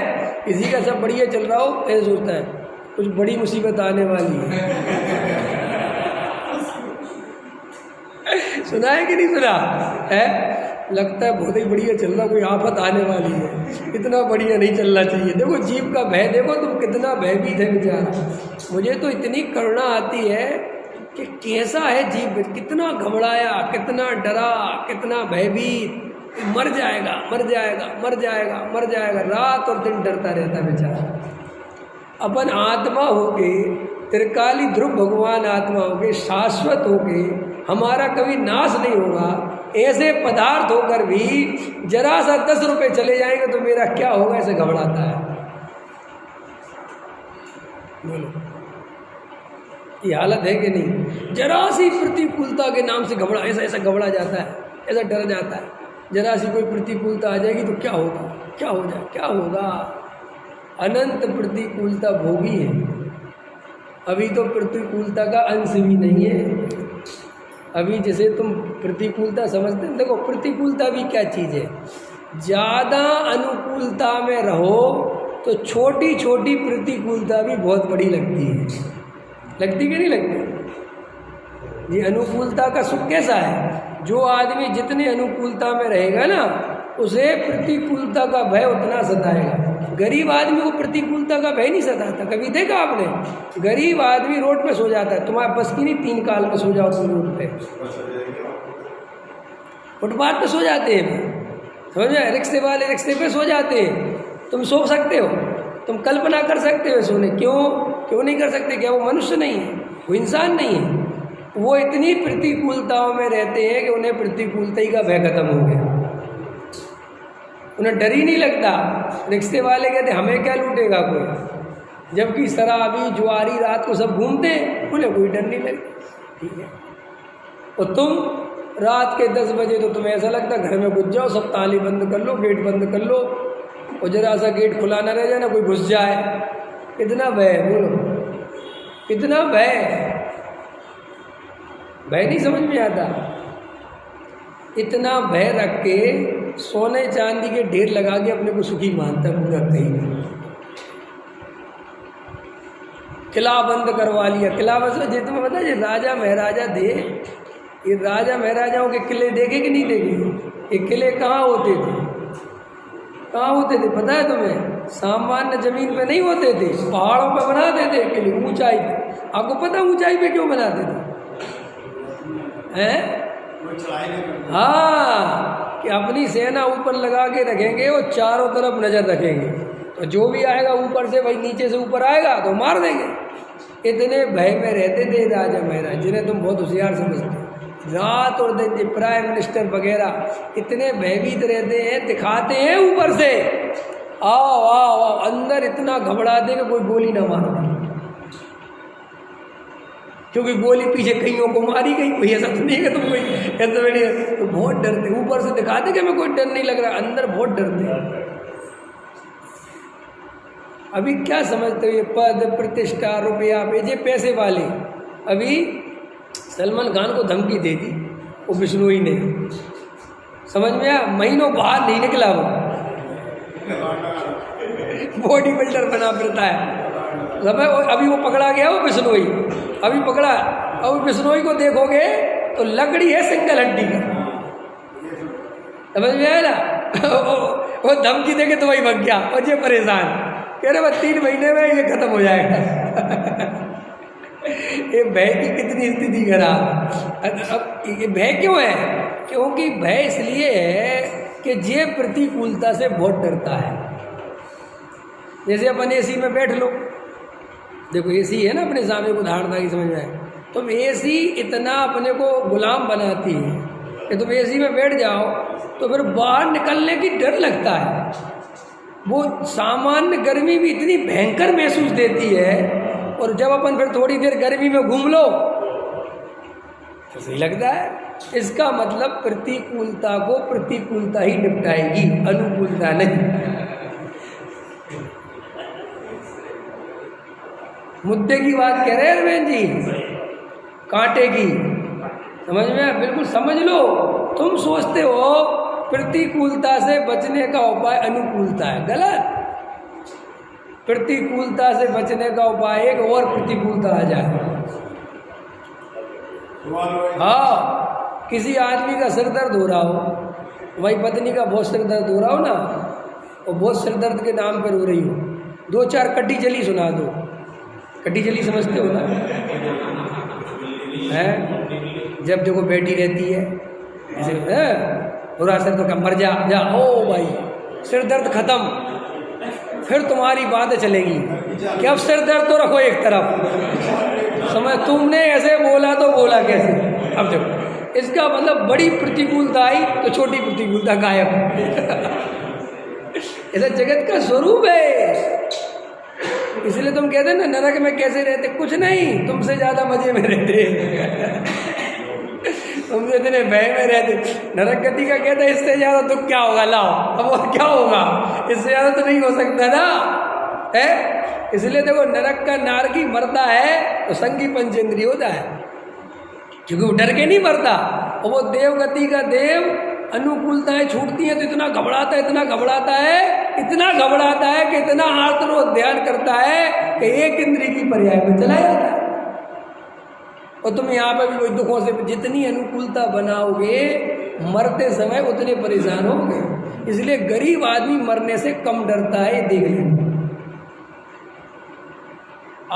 किसी का सब बढ़िया चल रहा हो, ऐसा सोचता है कुछ बड़ी मुसीबत आने वाली है। सुना है कि नहीं सुना है? लगता है बहुत ही बढ़िया चल रहा, कोई आफत आने वाली है, इतना बढ़िया नहीं चलना चाहिए। देखो जीव का भय, देखो तुम कितना भयभीत है बेचारा। मुझे तो इतनी करुणा आती है कि कैसा है जीव, कितना घबराया, कितना डरा, कितना भयभीत, मर जाएगा मर जाएगा मर जाएगा मर जाएगा, रात और दिन डरता रहता बेचारा। अपन आत्मा होके, त्रिकाली ध्रुव भगवान आत्मा होके, शाश्वत होके, हमारा कभी नाश नहीं होगा, ऐसे पदार्थ होकर भी जरा सा 10 रुपये चले जाएंगे तो मेरा क्या होगा, ऐसे घबराता है। बोलो, ये हालत है कि नहीं? जरा सी प्रतिकूलता के नाम से घबरा, ऐसा घबरा जाता है, ऐसा डर जाता है। जरा सी कोई प्रतिकूलता आ जाएगी तो क्या होगा, क्या हो जाए, क्या होगा। अनंत प्रतिकूलता भोगी है, अभी तो प्रतिकूलता का अंश भी नहीं है। अभी जैसे तुम प्रतिकूलता समझते हैं, देखो प्रतिकूलता भी क्या चीज़ है। ज़्यादा अनुकूलता में रहो तो छोटी छोटी प्रतिकूलता भी बहुत बड़ी लगती है। लगती कि नहीं लगती? ये अनुकूलता का सुख कैसा है? जो आदमी जितने अनुकूलता में रहेगा ना, उसे प्रतिकूलता का भय उतना सताएगा। गरीब आदमी को प्रतिकूलता का भय नहीं सताता। कभी देखा आपने? गरीब आदमी रोड पे सो जाता है, तुम्हारे बस की नहीं 3 काल पे सो जाओ तुम रोड पे, फुटपाथ पे सो जाते हैं, समझ में? रिक्शे वाले रिक्शे पे सो जाते हैं। तुम सो सकते हो? तुम कल्पना कर सकते हो सोने? क्यों नहीं कर सकते? क्या वो मनुष्य नहीं है? वो इंसान नहीं है? वो इतनी प्रतिकूलताओं में रहते हैं कि उन्हें प्रतिकूलता ही का भय खत्म हो गया, उन्हें डर ही नहीं लगता। रिक्शे वाले कहते हमें क्या लूटेगा कोई, जबकि शराबी जुआरी रात को सब घूमते हैं, उन्हें कोई डर नहीं लगता। ठीक है, और तुम रात के 10 बजे तो तुम्हें ऐसा लगता घर में घुस जाओ, सब ताली बंद कर लो, गेट बंद कर लो, और जरा सा गेट खुला ना रह जाए ना, कोई घुस जाए। कितना भय, बोलो कितना भय। भय नहीं समझ में आता? इतना भय रख के सोने चांदी के ढेर लगा के अपने को सुखी मानता पूरा कहीं। किला बंद करवा लिया। किला बस जे तुम्हें पता है, राजा महाराजा थे, ये राजा महाराजाओं के किले देखे कि नहीं देखे? ये किले कहाँ होते थे? कहाँ होते थे पता है तुम्हें? सामान्य जमीन पे नहीं होते थे, पहाड़ों पे बनाते थे किले, ऊंचाई पे। आपको पता ऊंचाई पे क्यों बनाते थे? हैं? हाँ, कि अपनी सेना ऊपर लगा के रखेंगे और चारों तरफ नज़र रखेंगे। तो और जो भी आएगा ऊपर से भाई नीचे से ऊपर आएगा तो मार देंगे। इतने भय में रहते थे राजा महाराज, जिन्हें तुम बहुत होशियार समझते हो। रात और दिन जो प्राइम मिनिस्टर वगैरह इतने भयभीत रहते हैं, दिखाते हैं ऊपर से, आओ आओ आओ, अंदर इतना घबराते कि कोई गोली ना मार दे, क्योंकि गोली पीछे कईयों को मारी गई। कोई ऐसा तो नहीं है कि तुम कोई ऐसा नहीं है, तो बहुत डरते। ऊपर से दिखाते कि हमें कोई डर नहीं लग रहा, अंदर बहुत डरते। अभी क्या समझते हो, ये पद प्रतिष्ठा रुपया ये पैसे वाले। अभी सलमान खान को धमकी दे दी वो बिश्नोई ने, समझ में आया? महीनों बाहर नहीं निकला वो, बॉडी बिल्डर बना फिरता है। अभी वो पकड़ा गया वो बिश्नोई, अभी पकड़ा। अब बिश्नोई को देखोगे तो लकड़ी है सिंगल हड्डी का, समझ में आया ना? वो धमकी देके तो वही भाग गया और ये परेशान, कह रहे बस 3 महीने में ये खत्म हो जाएगा। ये भय की कितनी स्थिति खराब। अब ये भय क्यों है? क्योंकि भय इसलिए है कि ये प्रतिकूलता से बहुत डरता है। जैसे अपन एसी में बैठ लो, देखो एसी है ना अपने सामने, को धारणा की समझ में आए, तुम एसी इतना अपने को गुलाम बनाती है कि तुम एसी में बैठ जाओ तो फिर बाहर निकलने की डर लगता है। वो सामान्य गर्मी भी इतनी भयंकर महसूस देती है, और जब अपन फिर थोड़ी देर गर्मी में घूम लो तो सही लगता है। इसका मतलब प्रतिकूलता को प्रतिकूलता ही निपटाएगी, अनुकूलता नहीं। मुद्दे की बात कह रहे हैं अरविंद जी, कांटे की, समझ में? बिल्कुल समझ लो। तुम सोचते हो प्रतिकूलता से बचने का उपाय अनुकूलता है, गलत। प्रतिकूलता से बचने का उपाय एक और प्रतिकूलता आ जाए। हाँ, किसी आदमी का सिर दर्द हो रहा हो, भाई पत्नी का बहुत सिर दर्द हो रहा हो ना, और बहुत सिर दर्द के नाम पर हो रही हो, 2-4 कटी जली सुना दो। कटी जली समझते हो ना? है जब देखो बैठी रहती है ऐसे, पूरा सिर तो मर जा जा, ओ भाई सिर दर्द खत्म, फिर तुम्हारी बातें चलेगी कि अब सिर दर्द तो रखो एक तरफ, समझ? तुमने ऐसे बोला तो बोला कैसे? अब देखो, इसका मतलब बड़ी प्रतिकूलता आई तो छोटी प्रतिकूलता गायब। ऐसा जगत का स्वरूप है। इसलिए तुम कहते ना नरक में कैसे रहते, कुछ नहीं, तुमसे ज़्यादा मजे में रहते। तुमसे इतने भय में रहते। नरक गति का कहते हैं इससे ज़्यादा दुख क्या होगा, लाओ अब और क्या होगा, इससे ज़्यादा तो नहीं हो सकता ना, है? इसलिए देखो, नरक का नारकी मरता है तो संगी पंचेंद्रिय होता है, क्योंकि वो डर के नहीं मरता। और वो देव गति का देव, अनुकूलताएं छूटती हैं तो इतना घबराता है, इतना घबराता है, इतना घबराता है कि इतना आर्तरोध ध्यान करता है कि एक इंद्रिय की पर्याय में चला जाता है। और तुम यहाँ पर भी वही दुखों से जितनी अनुकूलता बनाओगे, मरते समय उतने परेशान होगे। इसलिए गरीब आदमी मरने से कम डरता है, देख लेना।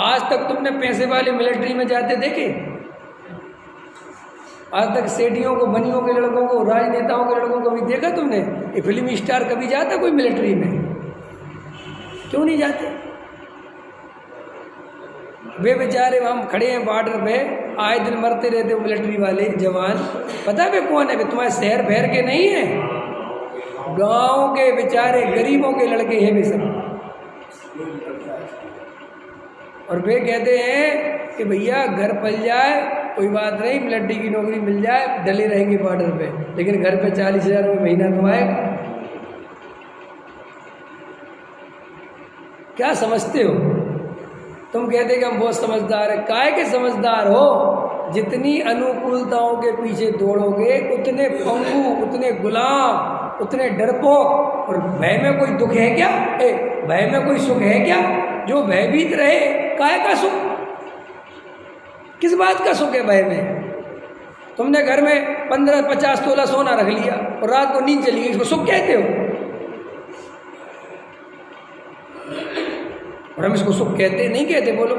आज तक तुमने पैसे वाले मिलिट्री में जाते देखे? आज तक सेठियों को, बनियों के लड़कों को, राजनेताओं के लड़कों को भी देखा तुमने? ये फिल्मी स्टार कभी जाता कोई मिलिट्री में? क्यों नहीं जाते? वे बेचारे हम खड़े हैं बॉर्डर पे, आए दिन मरते रहते हो मिलिट्री वाले जवान। पता है वे कौन है? तुम्हारे शहर भैर के नहीं है, गांव के बेचारे गरीबों के लड़के हैं वे सब। और वे कहते हैं कि भैया घर पल जाए कोई बात नहीं, मिलिट्री की नौकरी मिल जाए, डले रहेंगे बॉर्डर पे, लेकिन घर पे 40,000 रुपये महीना तो आएगा। क्या समझते हो? तुम कहते कि हम बहुत समझदार है। काहे के समझदार हो? जितनी अनुकूलताओं के पीछे दौड़ोगे उतने पंगु, उतने गुलाम, उतने डरपोक। और भय में कोई दुख है क्या? भय में कोई सुख है क्या? जो भयभीत रहे, काहे का सुख? किस बात का सुख है भय में? तुमने घर में 15-50 तोला सोना रख लिया और रात को नींद चली गई, इसको सुख कहते हो? और हम इसको सुख कहते नहीं कहते? बोलो,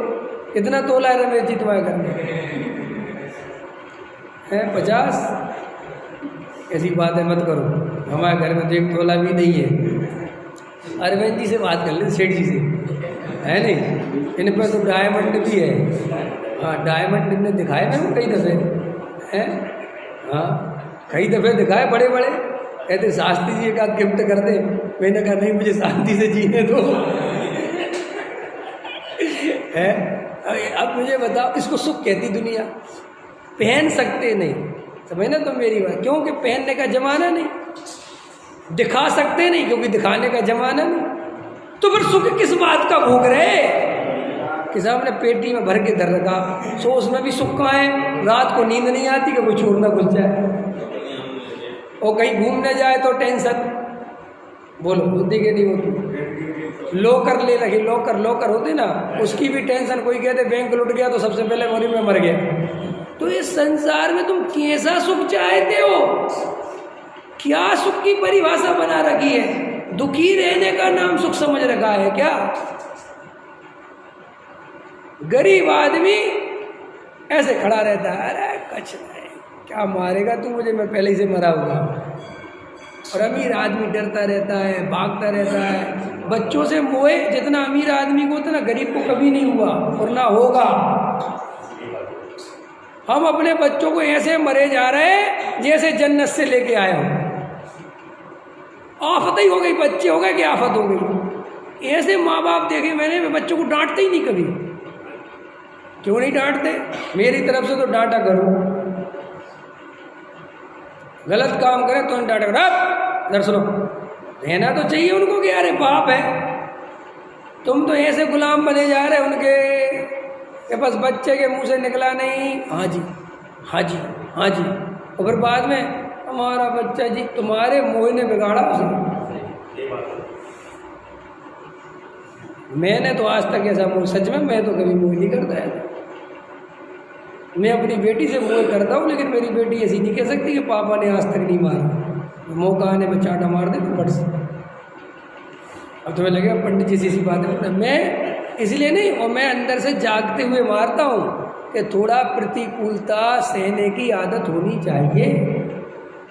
कितना तोला है रमेश जी तुम्हारे घर में? है 50? ऐसी बातें मत करो, हमारे घर में तो 1 तोला भी नहीं है। अरविंद जी से बात कर ले, सेठ जी से, है नहीं? इन पर तो डायमंड भी है। हाँ, डायमंड इनने दिखाए ना वो कई दफ़े हैं। हाँ, कई दफ़े दिखाए बड़े बड़े। कहते शास्त्री जी का गिफ्ट कर दे। मैंने कहा नहीं, मुझे शांति से जीने दो। है, अब मुझे बताओ, इसको सुख कहती दुनिया। पहन सकते नहीं, समझ ना तुम मेरी बात, क्योंकि पहनने का जमाना नहीं। दिखा सकते नहीं, क्योंकि दिखाने का जमाना नहीं। तो फिर सुख किस बात का भोग रहे? कि साहब ने पेटी में भर के धर रखा, सो उसमें भी सुख कहाँ है? रात को नींद नहीं आती कि कोई चोर ना घुस जाए, और कहीं घूमने जाए तो टेंशन। बोलो बुद्धि के नहीं होती। लॉकर ले रखी, लॉकर होते ना, उसकी भी टेंशन। कोई कहते बैंक लुट गया तो सबसे पहले मोरी में मर गया। तो इस संसार में तुम कैसा सुख चाहते हो? क्या सुख की परिभाषा बना रखी है? दुखी रहने का नाम सुख समझ रखा है क्या? गरीब आदमी ऐसे खड़ा रहता है, अरे कुछ नहीं, क्या मारेगा तू मुझे, मैं पहले ही से मरा हुआ। और अमीर आदमी डरता रहता है, भागता रहता है। बच्चों से मोहे जितना अमीर आदमी को उतना गरीब को कभी नहीं हुआ और ना होगा। हम अपने बच्चों को ऐसे मरे जा रहे हैं जैसे जन्नत से लेके आए हो। आफत ही हो गई, बच्चे हो गए कि आफत हो गई। ऐसे माँ बाप देखे मैंने, बच्चों को डांटते ही नहीं कभी। क्यों नहीं डांटते? मेरी तरफ से तो डांटा करो। गलत काम करें तो नहीं डांटा करो। इधर सुनो, रहना तो चाहिए उनको कि अरे बाप है। तुम तो ऐसे गुलाम बने जा रहे उनके कि बस बच्चे के मुंह से निकला नहीं, हाँ जी हाँ जी हाँ जी, और फिर बाद में हमारा बच्चा जी, तुम्हारे मोह ने बिगाड़ा उसे। मैंने तो आज तक ऐसा मोह, सच में मैं तो कभी मोह नहीं करता है। मैं अपनी बेटी से मोह करता हूँ, लेकिन मेरी बेटी ऐसी नहीं कह सकती कि पापा ने आज तक नहीं मारा। मौका आने पर चाटा मार दे तो पड़ से। अब तुम्हें लगेगा पंडित जी सी बात है, मैं इसलिए नहीं, और मैं अंदर से जागते हुए मारता हूँ कि थोड़ा प्रतिकूलता सहने की आदत होनी चाहिए।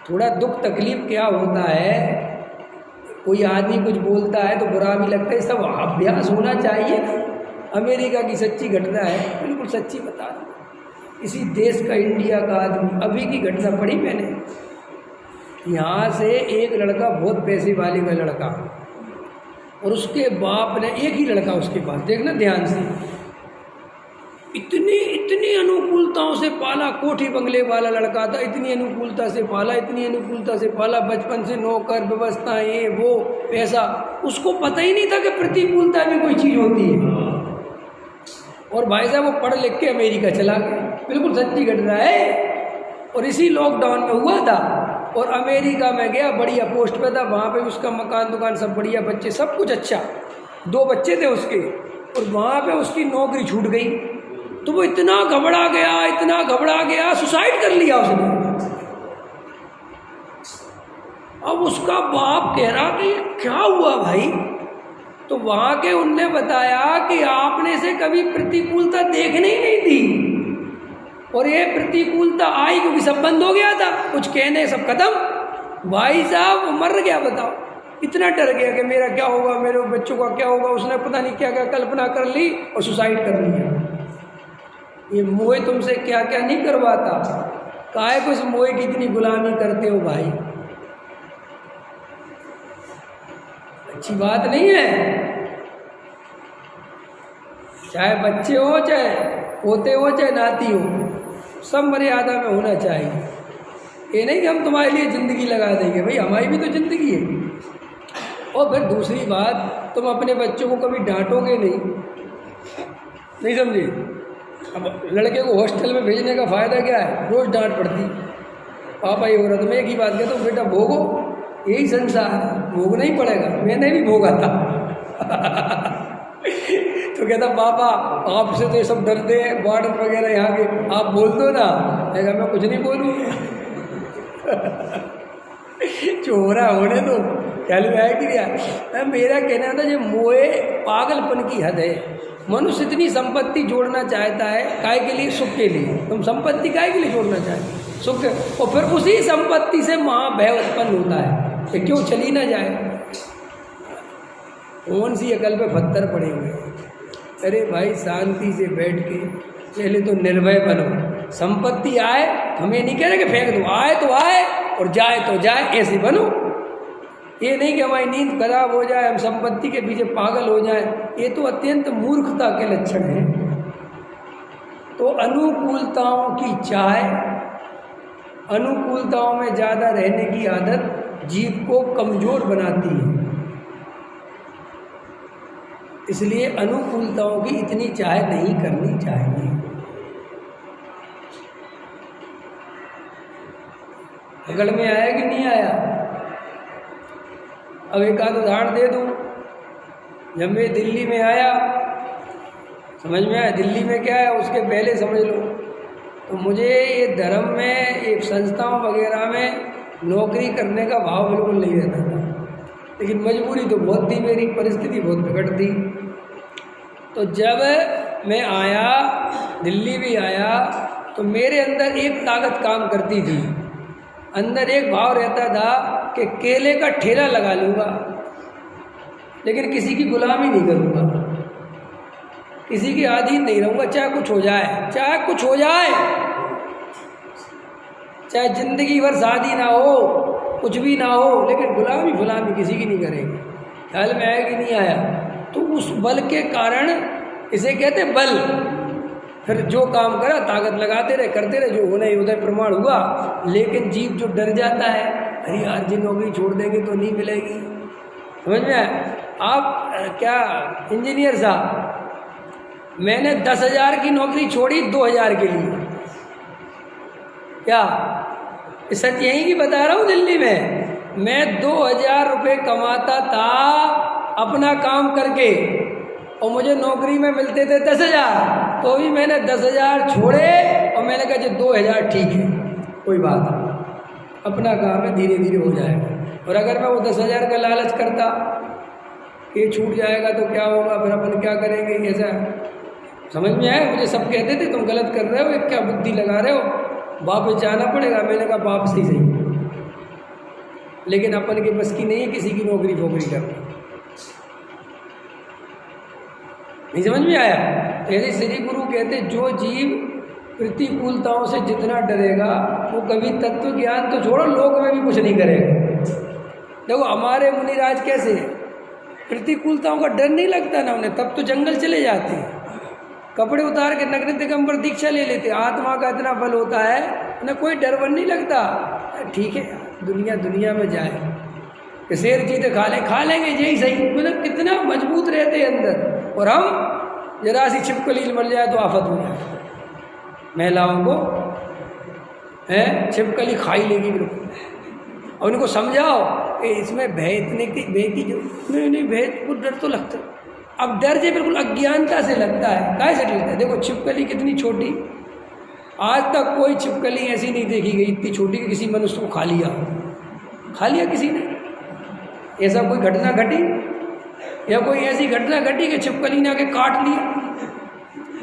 थोड़ा दुख तकलीफ क्या होता है, कोई आदमी कुछ बोलता है तो बुरा भी लगता है, सब अभ्यास होना चाहिए। अमेरिका की सच्ची घटना है, बिल्कुल सच्ची बता दूँ। इसी देश का, इंडिया का आदमी, अभी की घटना पढ़ी मैंने। यहाँ से एक लड़का, बहुत पैसे वाले का लड़का, और उसके बाप ने, एक ही लड़का उसके पास, देखना ध्यान से, इतनी अनुकूलताओं से पाला। कोठी बंगले वाला लड़का था, इतनी अनुकूलता से पाला, इतनी अनुकूलता से पाला। बचपन से नौकर व्यवस्था, ये वो पैसा, उसको पता ही नहीं था कि प्रतिकूलता भी कोई चीज़ होती है। और भाई साहब वो पढ़ लिख के अमेरिका चला गया, बिल्कुल सच्ची घटना है। और इसी लॉकडाउन में हुआ था, और अमेरिका में गया, बढ़िया पोस्ट पे था, वहाँ पे उसका मकान दुकान सब बढ़िया, बच्चे सब कुछ अच्छा, 2 बच्चे थे उसके, और वहाँ पे उसकी नौकरी छूट गई। तो वो इतना घबरा गया, सुसाइड कर लिया उसने। अब उसका बाप कह रहा कि क्या हुआ भाई? तो वहाँ के उनने बताया कि आपने से कभी प्रतिकूलता देखने ही नहीं दी, और ये प्रतिकूलता आई क्योंकि सब बंद हो गया था, कुछ कहने सब खत्म। भाई साहब मर गया, बताओ, इतना डर गया कि मेरा क्या होगा, मेरे बच्चों का क्या होगा। उसने पता नहीं क्या क्या कल्पना कर ली और सुसाइड कर लिया। ये मोह तुमसे क्या क्या नहीं करवाता, काहे को इस मोह की इतनी गुलामी करते हो भाई? अच्छी बात नहीं है। चाहे बच्चे हो, चाहे पोते हो, चाहे नाती हो, सब मर्यादा में होना चाहिए। ये नहीं कि हम तुम्हारे लिए ज़िंदगी लगा देंगे, भाई हमारी भी तो ज़िंदगी है। और फिर दूसरी बात, तुम अपने बच्चों को कभी डांटोगे नहीं समझे? अब लड़के को हॉस्टल में भेजने का फ़ायदा क्या है? रोज़ डांट पड़ती, पापा ये हो रहा। तो मैं एक ही बात कहता हूँ, बेटा भोगो, यही संसार है, भोगना ही पड़ेगा। मैंने भी भोगा था। तो कहता पापा आपसे तो ये सब डरते हैं, वार्डन वगैरह यहाँ के, आप बोल दो ना। मैं कुछ नहीं बोलूँ। चोरा होने दो, ख्याल में आया कि क्या? मेरा कहना था जो मोए पागलपन की हद है। मनुष्य इतनी संपत्ति जोड़ना चाहता है, काय के लिए? सुख के लिए। तुम संपत्ति काय के लिए जोड़ना चाहते? सुख। और फिर उसी संपत्ति से महाभय उत्पन्न होता है कि क्यों चली ना जाए। कौन सी अकल पे पत्थर पड़े हुए हैं। अरे भाई शांति से बैठ के पहले तो निर्भय बनो। संपत्ति आए, हमें नहीं कह रहे कि फेंक दो, आए तो आए और जाए तो जाए, ऐसे बनो। ये नहीं कि हमारी नींद खराब हो जाए, हम संपत्ति के पीछे पागल हो जाए, ये तो अत्यंत मूर्खता के लक्षण हैं। तो अनुकूलताओं की चाह, अनुकूलताओं में ज़्यादा रहने की आदत जीव को कमज़ोर बनाती है। इसलिए अनुकूलताओं की इतनी चाह नहीं करनी चाहिए। पकड़ में आया कि नहीं आया? अब एक आध उदाहरण दे दूँ। जब मैं दिल्ली में आया, समझ में आया दिल्ली में क्या है, उसके पहले समझ लो। तो मुझे ये धर्म में, एक संस्थाओं वगैरह में नौकरी करने का भाव बिल्कुल नहीं रहता था, लेकिन मजबूरी तो बहुत थी, मेरी परिस्थिति बहुत विकट थी। तो जब मैं आया, दिल्ली भी आया, तो मेरे अंदर एक ताकत काम करती थी। अंदर एक भाव रहता था कि केले का ठेला लगा लूँगा, लेकिन किसी की गुलामी नहीं करूँगा, किसी के अधीन नहीं रहूँगा, चाहे कुछ हो जाए, चाहे कुछ हो जाए, चाहे जिंदगी भर शादी ना हो, कुछ भी ना हो, लेकिन गुलामी किसी की नहीं करेंगे। ख्याल में आया कि नहीं आया? तो उस बल के कारण, इसे कहते बल, फिर जो काम करा ताकत लगाते रहे, करते रहे, जो होना ही उदय प्रमाण हुआ। लेकिन जीव जो डर जाता है, अरे यार जी नौकरी छोड़ देंगे तो नहीं मिलेगी, समझ में आया? आप क्या इंजीनियर साहब, मैंने 10,000 की नौकरी छोड़ी 2,000 के लिए, क्या सच यही की बता रहा हूँ? दिल्ली में मैं 2,000 रुपये कमाता था अपना काम करके, और मुझे नौकरी में मिलते थे 10,000, तो भी मैंने 10,000 छोड़े और मैंने कहा जी 2,000 ठीक है, कोई बात नहीं, अपना काम है, धीरे धीरे हो जाएगा। और अगर मैं वो 10,000 का लालच करता, ये छूट जाएगा तो क्या होगा, फिर अपन क्या करेंगे, ऐसा समझ में आया? मुझे सब कहते थे तुम गलत कर रहे हो, एक क्या बुद्धि लगा रहे हो, वापस जाना पड़ेगा। मैंने कहा वापस ही सही, लेकिन अपन के बस की नहीं है किसी की नौकरी फोकरी करना। नहीं समझ में आया? ऐसे श्री गुरु कहते जो जीव प्रतिकूलताओं से जितना डरेगा, वो कभी तत्व ज्ञान तो छोड़ो, लोक में भी कुछ नहीं करेगा। देखो हमारे मुनिराज कैसे, प्रतिकूलताओं का डर नहीं लगता ना उन्हें, तब तो जंगल चले जाते हैं, कपड़े उतार के नग्न दिगंबर दीक्षा ले लेते। आत्मा का इतना बल होता है, उन्हें कोई डर वन नहीं लगता। ठीक है, दुनिया में जाए, शेर चीते खा लेंगे, यही सही, मतलब कितना मजबूत रहते हैं अंदर। और हम जरा सी छिपकली मर जाए तो आफत हो जाए। महिलाओं को है छिपकली खाई लेगी बिल्कुल, और उनको समझाओ कि इसमें भय इतने की भय की जो नहीं भय को डर तो लगता है। अब डर जो बिल्कुल अज्ञानता से लगता है, कैसे लगता है? देखो छिपकली कितनी छोटी, आज तक कोई छिपकली ऐसी नहीं देखी गई इतनी छोटी कि किसी मनुष्य को खा लिया किसी ने। ऐसा कोई घटना घटी, या कोई ऐसी घटना घटी कि छिपकली ने आके काट लिया?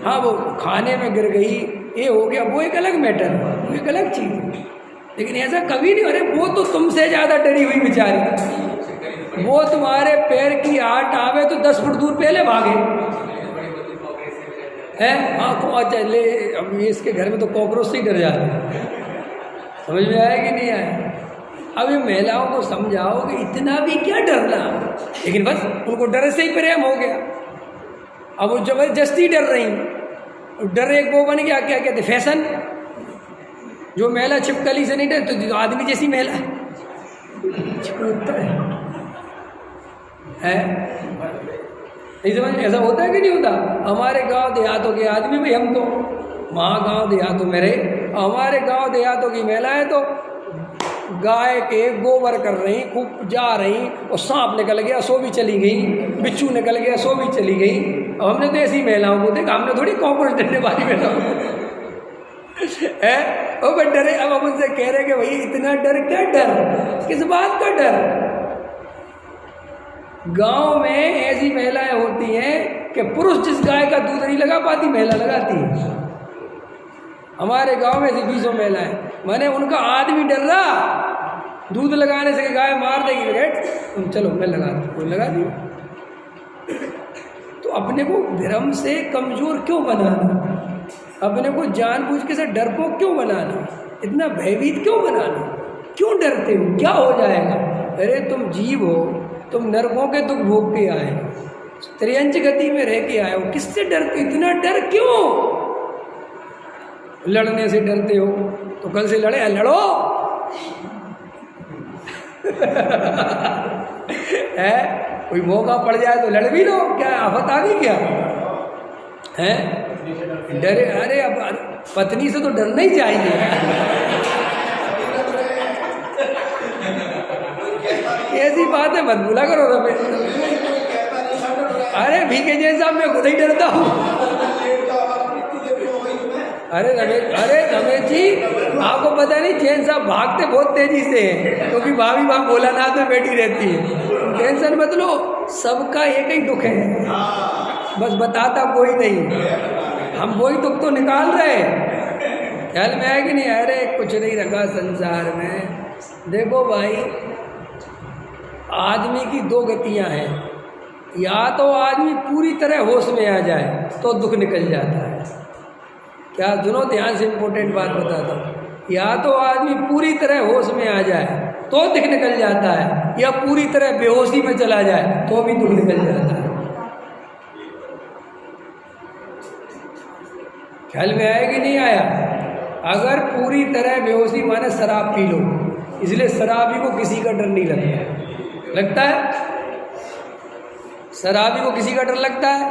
हाँ, वो खाने में गिर गई, ये हो गया, वो एक अलग मैटर है, वो एक अलग चीज़ है। लेकिन ऐसा कभी नहीं, अरे वो तो तुमसे ज़्यादा डरी हुई बेचारी, वो तुम्हारे पैर की आट आवे तो 10 फुट दूर पहले भागे हैं। हाँ तो अच्छा ले, अब इसके घर में तो कॉकरोच से ही डर जाते हैं। समझ में आया कि नहीं आया? अब ये महिलाओं को समझाओ कि इतना भी क्या डरना, लेकिन बस उनको डर से ही प्रेम हो गया। अब वो जबरदस्ती डर रही, डर एक वो बन गया, क्या कहते फैशन। जो महिला छिपकली से नहीं डर तो आदमी जैसी महिला है, नहीं समझ? ऐसा होता है कि नहीं होता? हमारे गांव देहातों के आदमी भाई, हम तो वहाँ गांव देहातों में रहे, हमारे गांव देहातों की महिलाएं तो गाय के गोबर कर रही, खूब जा रही, और सांप निकल गया सो भी चली गई, बिच्छू निकल गया सो भी चली गई। अब हमने तो ऐसी महिलाओं को देखा, हमने थोड़ी कॉकरोच डरने वाली महिलाओं है। और बट डरे, अब हम उनसे कह रहे कि भाई इतना डर क्या, डर किस बात का डर? गांव में ऐसी महिलाएं होती हैं कि पुरुष जिस गाय का दूध नहीं लगा पाती, महिला लगाती है। हमारे गांव में ऐसी 20 महिलाएं, मैंने उनका आदमी डर रहा दूध लगाने से, गाय मार देगी, तुम चलो मैं लगा दी, कोई लगा दी। तो अपने को भ्रम से कमजोर क्यों बनाना, अपने को जानबूझ के से डरपोक क्यों बनाना, इतना भयभीत क्यों बनाना, क्यों डरते हो, क्या हो जाएगा। अरे तुम जीव हो, तुम नरकों के दुख भोग के आए, त्रियंच गति में रह के आए हो, किससे डरते, इतना डर क्यों। लड़ने से डरते हो तो कल से लड़ो है, कोई मौका पड़ जाए तो लड़ भी लो, क्या आफत आ गई क्या है। डरे, अरे अब पत्नी से तो डरना ही चाहिए। ऐसी बात है मत भूला करो रमेश। अरे भीखे जैसा मैं खुद ही डरता हूँ। अरे रमेश जी, आपको पता नहीं चैन साहब भागते बहुत तेजी से हैं, क्योंकि भाभी वहाँ भोलानाथ में बैठी रहती है। टेंशन मत लो, सबका एक ही दुख है, बस बताता कोई नहीं, हम वही दुख तो निकाल रहे हैं। ख्याल में है कि नहीं। अरे कुछ नहीं रखा संसार में। देखो भाई, आदमी की दो गतियां हैं, या तो आदमी पूरी तरह होश में आ जाए तो दुख निकल जाता है। क्या दोनों ध्यान से इम्पोर्टेंट बात बताता हूँ। या तो आदमी पूरी तरह होश में आ जाए तो दुख निकल जाता है, या पूरी तरह बेहोशी में चला जाए तो भी दुख निकल जाता है। ख्याल में आया कि नहीं आया। अगर पूरी तरह बेहोशी माने शराब पी लो, इसलिए शराबी को किसी का डर नहीं लगता है। शराबी को किसी का डर लगता है,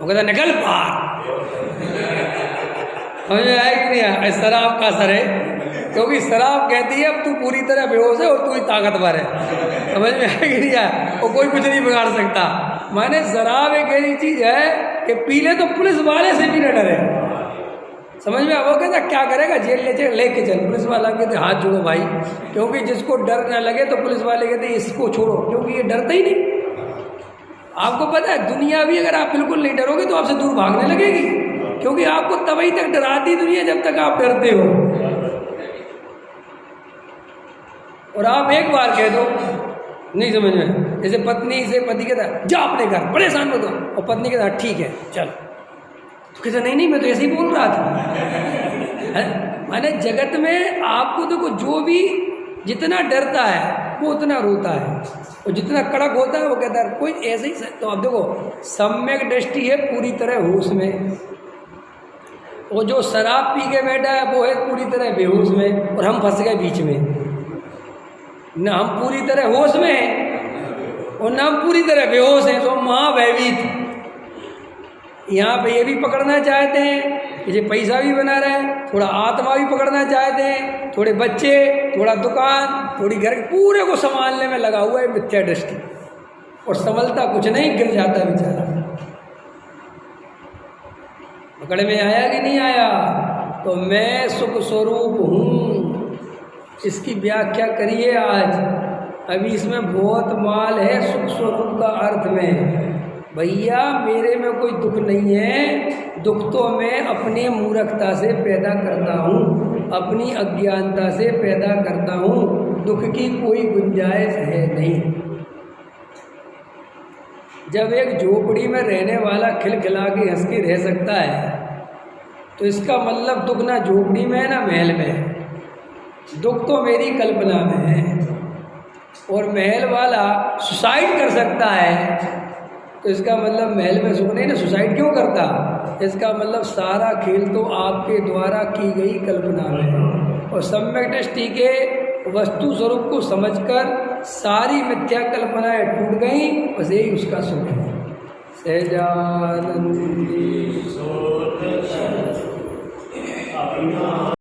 वो कहता निकल बाहर। समझ में आया कि नहीं आया। शराब का असर है, क्योंकि शराब कहती है अब तू पूरी तरह बेहोश है और तू ही ताकतवर है। समझ में आया कि नहीं आया। वो कोई कुछ नहीं बिगाड़ सकता। माने शराब एक ऐसी चीज है कि पी ले तो पुलिस वाले से भी न डरे। समझ में। वो कहता क्या करेगा, जेल लेके चल। पुलिस वाला कहते हाथ जोड़ो भाई, क्योंकि जिसको डर न लगे तो पुलिस वाले कहते इसको छोड़ो, क्योंकि ये डरता ही नहीं। आपको पता है दुनिया भी अगर आप बिल्कुल नहीं डरोगे तो आपसे दूर भागने लगेगी, क्योंकि आपको तभी तक डराती दुनिया जब तक आप डरते हो। और आप एक बार कह दो, नहीं समझ में। जैसे पत्नी से पति कहता जा अपने घर, परेशान मत हो, और पत्नी कहता ठीक है चल, तो कहता नहीं मैं तो ऐसे ही बोल रहा था। माने जगत में आपको देखो, जो भी जितना डरता है वो उतना रोता है, और जितना कड़क होता है वो कहता है कोई ऐसे ही। तो अब देखो, सम्यक दृष्टि है पूरी तरह होश में, और जो शराब पी के बैठा है वो है पूरी तरह बेहोश में, और हम फंस गए बीच में। न हम पूरी तरह होश में हैं और न हम पूरी तरह बेहोश हैं, तो महाभयभीत। यहाँ पे ये भी पकड़ना चाहते हैं, ये पैसा भी बना रहे हैं, थोड़ा आत्मा भी पकड़ना चाहते हैं, थोड़े बच्चे, थोड़ा दुकान, थोड़ी घर, पूरे को संभालने में लगा हुआ है मिथ्या दृष्टि, और संभलता कुछ नहीं, गिर जाता बेचारा। पकड़ में आया कि नहीं आया। तो मैं सुख स्वरूप हूँ, इसकी व्याख्या करिए आज। अभी इसमें बहुत माल है सुख स्वरूप का अर्थ में। भैया मेरे में कोई दुख नहीं है, दुख तो मैं अपनी मूर्खता से पैदा करता हूँ, अपनी अज्ञानता से पैदा करता हूँ। दुख की कोई गुंजाइश है नहीं। जब एक झोपड़ी में रहने वाला खिलखिला के हंस के रह सकता है, तो इसका मतलब दुख ना झोपड़ी में है ना महल में है। दुख तो मेरी कल्पना में है। और महल वाला सुसाइड कर सकता है, तो इसका मतलब महल में सुख नहीं ना, सुसाइड क्यों करता। इसका मतलब सारा खेल तो आपके द्वारा की गई कल्पना में है। और सम्यक दृष्टि के वस्तु स्वरूप को समझकर सारी मिथ्या कल्पनाएं टूट गई, बस यही उसका सुख है। सहजानंदी।